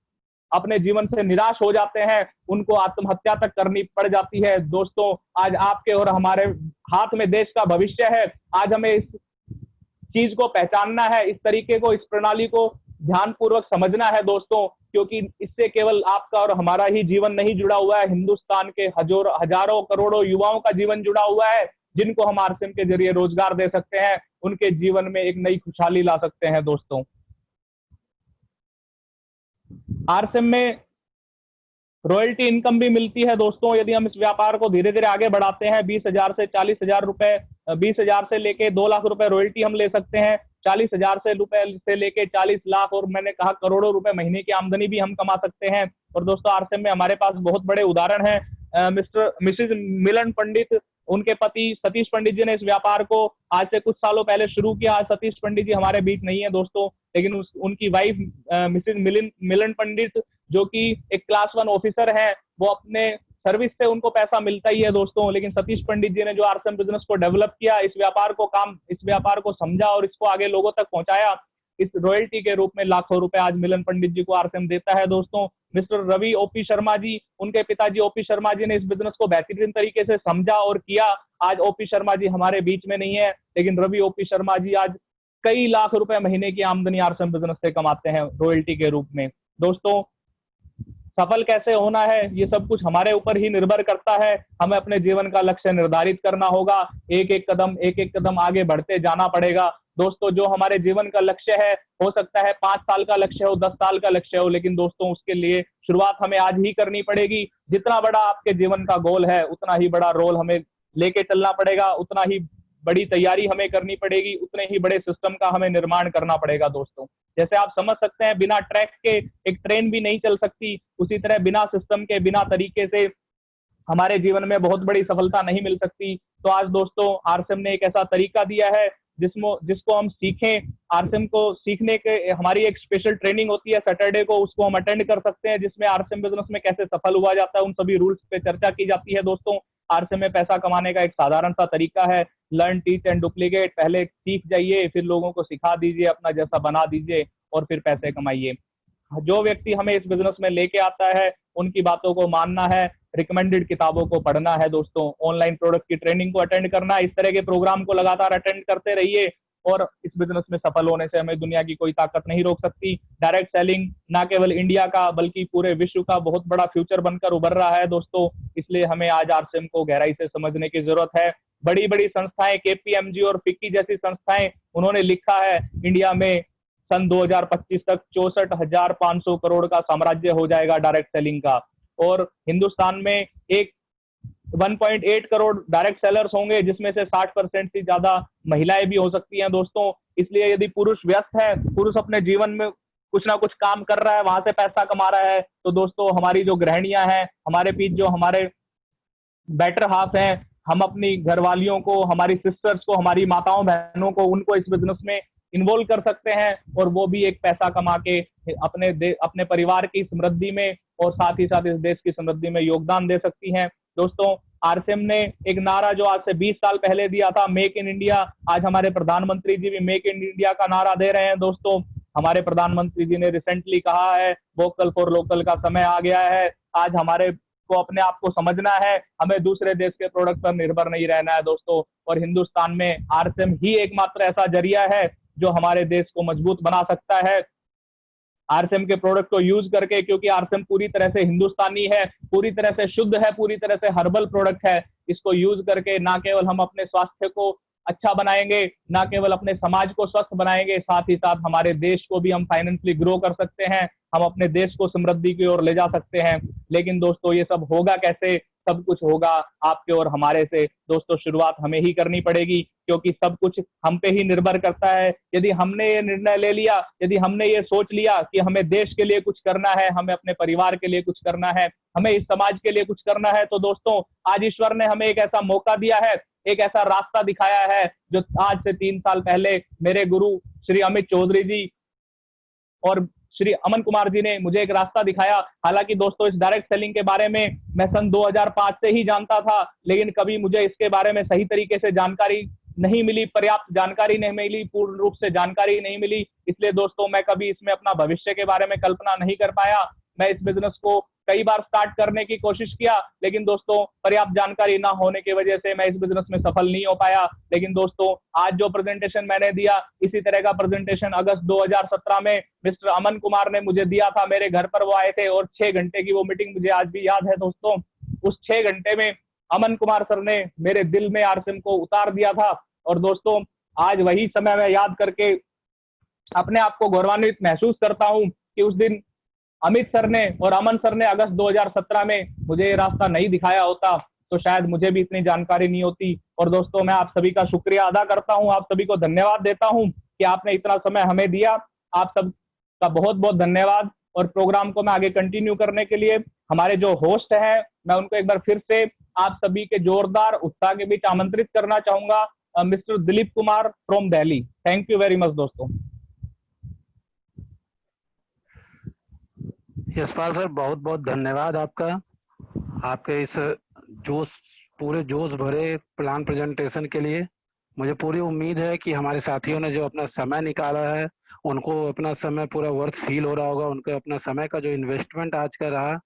अपने जीवन से निराश हो जाते हैं, उनको आत्महत्या तक करनी पड़ जाती है। दोस्तों आज आपके और हमारे हाथ में देश का भविष्य है। आज हमें इस चीज को पहचानना है, इस तरीके को, इस प्रणाली को ध्यानपूर्वक समझना है दोस्तों, क्योंकि इससे केवल आपका और हमारा ही जीवन नहीं जुड़ा हुआ है, हिंदुस्तान के हजारों करोड़ों युवाओं का जीवन जुड़ा हुआ है, जिनको हम आरसीएम के जरिए रोजगार दे सकते हैं, उनके जीवन में एक नई खुशहाली ला सकते हैं दोस्तों। आरसीएम में रॉयल्टी इनकम भी मिलती है दोस्तों। यदि हम इस व्यापार को धीरे धीरे आगे बढ़ाते हैं, 20,000 से 40,000 रुपए, 20,000 से लेके 2 लाख रुपए रॉयल्टी हम ले सकते हैं, 40,000 से रुपए से लेके 40 लाख और मैंने कहा करोड़ों रुपए महीने की आमदनी भी हम कमा सकते हैं। और दोस्तों आरसीएम में हमारे पास बहुत बड़े उदाहरण हैं। मिसिज मिलन पंडित, उनके पति सतीश पंडित जी ने इस व्यापार को आज से कुछ सालों पहले शुरू किया। आज सतीश पंडित जी हमारे बीच नहीं है दोस्तों, लेकिन उनकी वाइफ मिसिज मिलन पंडित, जो कि एक क्लास 1 ऑफिसर है, वो अपने सर्विस से उनको पैसा मिलता ही है दोस्तों, लेकिन सतीश पंडित जी ने जो आरसीएम बिजनेस को डेवलप किया, इस व्यापार को समझा और इसको आगे लोगों तक पहुंचाया, इस रॉयल्टी के रूप में लाखों रुपए आज मिलन पंडित जी को आरसीएम देता है दोस्तों। मिस्टर रवि ओपी शर्मा जी, उनके पिताजी ओपी शर्मा जी ने इस बिजनेस को बेहतरीन तरीके से समझा और किया। आज ओपी शर्मा जी हमारे बीच में नहीं है, लेकिन रवि ओपी शर्मा जी आज कई लाख रुपए महीने की आमदनी आरसीएम बिजनेस से कमाते हैं रॉयल्टी के रूप में। दोस्तों सफल कैसे होना है, ये सब कुछ हमारे ऊपर ही निर्भर करता है। हमें अपने जीवन का लक्ष्य निर्धारित करना होगा, एक एक कदम आगे बढ़ते जाना पड़ेगा दोस्तों। जो हमारे जीवन का लक्ष्य है, हो सकता है 5 साल का लक्ष्य हो, 10 साल का लक्ष्य हो, लेकिन दोस्तों उसके लिए शुरुआत हमें आज ही करनी पड़ेगी। जितना बड़ा आपके जीवन का गोल है, उतना ही बड़ा रोल हमें लेके चलना पड़ेगा, उतना ही बड़ी तैयारी हमें करनी पड़ेगी, उतने ही बड़े सिस्टम का हमें निर्माण करना पड़ेगा दोस्तों। जैसे आप समझ सकते हैं, बिना ट्रैक के एक ट्रेन भी नहीं चल सकती, उसी तरह बिना सिस्टम के, बिना तरीके से हमारे जीवन में बहुत बड़ी सफलता नहीं मिल सकती। तो आज दोस्तों आरसीएम ने एक ऐसा तरीका दिया है जिसको हम सीखें। आरसीएम को सीखने के हमारी एक स्पेशल ट्रेनिंग होती है सैटरडे को, उसको हम अटेंड कर सकते हैं, जिसमें आरसीएम बिजनेस में कैसे सफल हुआ जाता है, उन सभी रूल्स पे चर्चा की जाती है दोस्तों। आरसीएम में पैसा कमाने का एक साधारण सा तरीका है, लर्न टीच एंड डुप्लीकेट। पहले सीख जाइए, फिर लोगों को सिखा दीजिए, अपना जैसा बना दीजिए और फिर पैसे कमाइए। जो व्यक्ति हमें इस बिजनेस में लेके आता है, उनकी बातों को मानना है, रिकमेंडेड किताबों को पढ़ना है दोस्तों, ऑनलाइन प्रोडक्ट की ट्रेनिंग को अटेंड करना है। इस तरह के प्रोग्राम को लगातार अटेंड करते रहिए और इस बिजनेस में सफल होने से हमें दुनिया की कोई ताकत नहीं रोक सकती। डायरेक्ट सेलिंग ना केवल इंडिया का बल्कि पूरे विश्व का बहुत बड़ा फ्यूचर बनकर उभर रहा है दोस्तों। इसलिए हमें आज आरसीएम को गहराई से समझने की जरूरत है। बड़ी बड़ी संस्थाएं, केपीएमजी और फिक्की जैसी संस्थाएं, उन्होंने लिखा है इंडिया में सन 2025 तक 64,500 करोड़ का साम्राज्य हो जाएगा डायरेक्ट सेलिंग का, और हिंदुस्तान में एक 1.8 करोड़ डायरेक्ट सेलर्स होंगे, जिसमें से 60% से ज्यादा महिलाएं भी हो सकती हैं दोस्तों। इसलिए यदि पुरुष व्यस्त है, पुरुष अपने जीवन में कुछ ना कुछ काम कर रहा है, वहां से पैसा कमा रहा है, तो दोस्तों हमारी जो गृहिणियां हैं, हमारे बीच जो हमारे बेटर हाफ हैं, हम अपनी घरवालियों को, हमारी सिस्टर्स को, हमारी माताओं बहनों को, उनको इस बिजनेस में इन्वॉल्व कर सकते हैं और वो भी एक पैसा कमा के अपने परिवार की समृद्धि में और साथ ही साथ इस देश की समृद्धि में योगदान दे सकती हैं दोस्तों। आरसीएम ने एक नारा जो आज से 20 साल पहले दिया था, मेक इन इंडिया, आज हमारे प्रधानमंत्री जी भी मेक इन इंडिया का नारा दे रहे हैं दोस्तों। हमारे प्रधानमंत्री जी ने रिसेंटली कहा है वोकल फॉर लोकल का समय आ गया है। आज हमारे को अपने आप को समझना है, हमें दूसरे देश के प्रोडक्ट पर निर्भर नहीं रहना है दोस्तों। और हिंदुस्तान में आरसीएम ही एकमात्र ऐसा जरिया है जो हमारे देश को मजबूत बना सकता है। आरसीएम के प्रोडक्ट को यूज करके, क्योंकि आरसीएम पूरी तरह से हिंदुस्तानी है, पूरी तरह से शुद्ध है, पूरी तरह से हर्बल प्रोडक्ट है। इसको यूज करके ना केवल हम अपने स्वास्थ्य को अच्छा बनाएंगे, ना केवल अपने समाज को स्वस्थ बनाएंगे, साथ ही साथ हमारे देश को भी हम फाइनेंशियली ग्रो कर सकते हैं, हम अपने देश को समृद्धि की ओर ले जा सकते हैं। लेकिन दोस्तों ये सब होगा कैसे? सब कुछ होगा आपके और हमारे से। दोस्तों शुरुआत हमें ही करनी पड़ेगी, क्योंकि सब कुछ हम पे ही निर्भर करता है। यदि हमने ये निर्णय ले लिया, यदि हमने ये सोच लिया कि हमें देश के लिए कुछ करना है, हमें अपने परिवार के लिए कुछ करना है, हमें इस समाज के लिए कुछ करना है, तो दोस्तों आज ईश्वर ने हमें एक ऐसा मौका दिया है, एक ऐसा रास्ता दिखाया है, जो आज से 3 साल पहले मेरे गुरु श्री अमित चौधरी जी और श्री अमन कुमार जी ने मुझे एक रास्ता दिखाया। हालांकि दोस्तों इस डायरेक्ट सेलिंग के बारे में मैं सन 2005 से ही जानता था, लेकिन कभी मुझे इसके बारे में सही तरीके से जानकारी नहीं मिली, पर्याप्त जानकारी नहीं मिली, पूर्ण रूप से जानकारी नहीं मिली। इसलिए दोस्तों मैं कभी इसमें अपना भविष्य के बारे में कल्पना नहीं कर पाया। मैं इस बिजनेस को कई बार स्टार्ट करने की कोशिश किया, लेकिन दोस्तों पर्याप्त जानकारी ना होने की वजह से मैं इस बिजनेस में सफल नहीं हो पाया। लेकिन दोस्तों आज जो प्रेजेंटेशन मैंने दिया, इसी तरह का प्रेजेंटेशन अगस्त 2017 में मिस्टर अमन कुमार ने मुझे दिया था। मेरे घर पर वो आए थे और 6 घंटे की वो मीटिंग मुझे आज भी याद है। दोस्तों उस 6 घंटे में अमन कुमार सर ने मेरे दिल में आरसीएम को उतार दिया था। और दोस्तों आज वही समय मैं याद करके अपने आप को गौरवान्वित महसूस करता हूं कि उस दिन अमित सर ने और अमन सर ने अगस्त 2017 में मुझे ये रास्ता नहीं दिखाया होता, तो शायद मुझे भी इतनी जानकारी नहीं होती। और दोस्तों मैं आप सभी का शुक्रिया अदा करता हूं, आप सभी को धन्यवाद देता हूं कि आपने इतना समय हमें दिया। आप सब का बहुत बहुत धन्यवाद। और प्रोग्राम को मैं आगे कंटिन्यू करने के लिए हमारे जो होस्ट हैं, मैं उनको एक बार फिर से आप सभी के जोरदार उत्साह के बीच आमंत्रित करना चाहूंगा, mister Dilip Kumar from Delhi. Thank you very much दोस्तों। यशपाल सर बहुत बहुत धन्यवाद आपका, आपके इस पूरे जोश भरे प्लान प्रेजेंटेशन के लिए। मुझे पूरी उम्मीद है कि हमारे साथियों ने जो अपना समय निकाला है, उनको अपना समय पूरा वर्थ फील हो रहा होगा। उनको अपना समय का जो इन्वेस्टमेंट आज का रहा,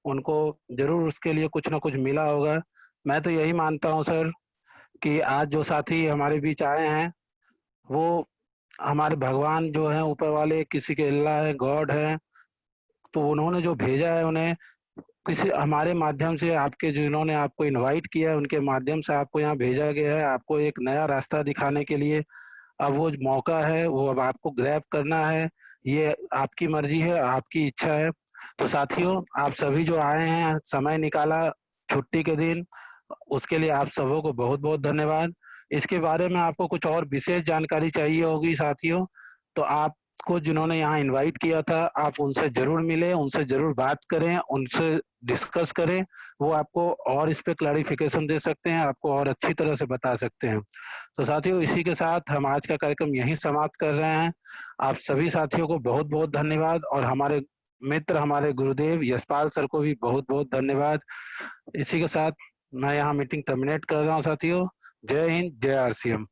उनको जरूर उसके लिए कुछ ना कुछ मिला होगा। मैं तो यही मानता हूँ सर कि आज जो साथी हमारे बीच आए हैं, वो हमारे भगवान जो हैं ऊपर वाले, किसी के अल्लाह है, गॉड है, तो उन्होंने जो भेजा है, उन्हें किसी हमारे माध्यम से, आपके जिन्होंने आपको इनवाइट किया है उनके माध्यम से आपको यहाँ भेजा गया है, आपको एक नया रास्ता दिखाने के लिए। अब वो मौका है, वो अब आपको ग्रैब करना है। ये आपकी मर्जी है, आपकी इच्छा है। तो साथियों, आप सभी जो आए हैं, समय निकाला छुट्टी के दिन, उसके लिए आप सबों को बहुत बहुत धन्यवाद। इसके बारे में आपको कुछ और विशेष जानकारी चाहिए होगी साथियों, तो आपको जिन्होंने यहाँ इनवाइट किया था, आप उनसे जरूर मिलें, उनसे जरूर बात करें, उनसे डिस्कस करें। वो आपको और इस पे क्लैरिफिकेशन दे सकते हैं, आपको और अच्छी तरह से बता सकते हैं। तो साथियों, इसी के साथ हम आज का कार्यक्रम यहीं समाप्त कर रहे हैं। आप सभी साथियों को बहुत बहुत धन्यवाद, और हमारे मित्र, हमारे गुरुदेव यशपाल सर को भी बहुत बहुत धन्यवाद। इसी के साथ मैं यहाँ मीटिंग टर्मिनेट कर रहा हूँ साथियों। जय हिंद, जय आरसीएम।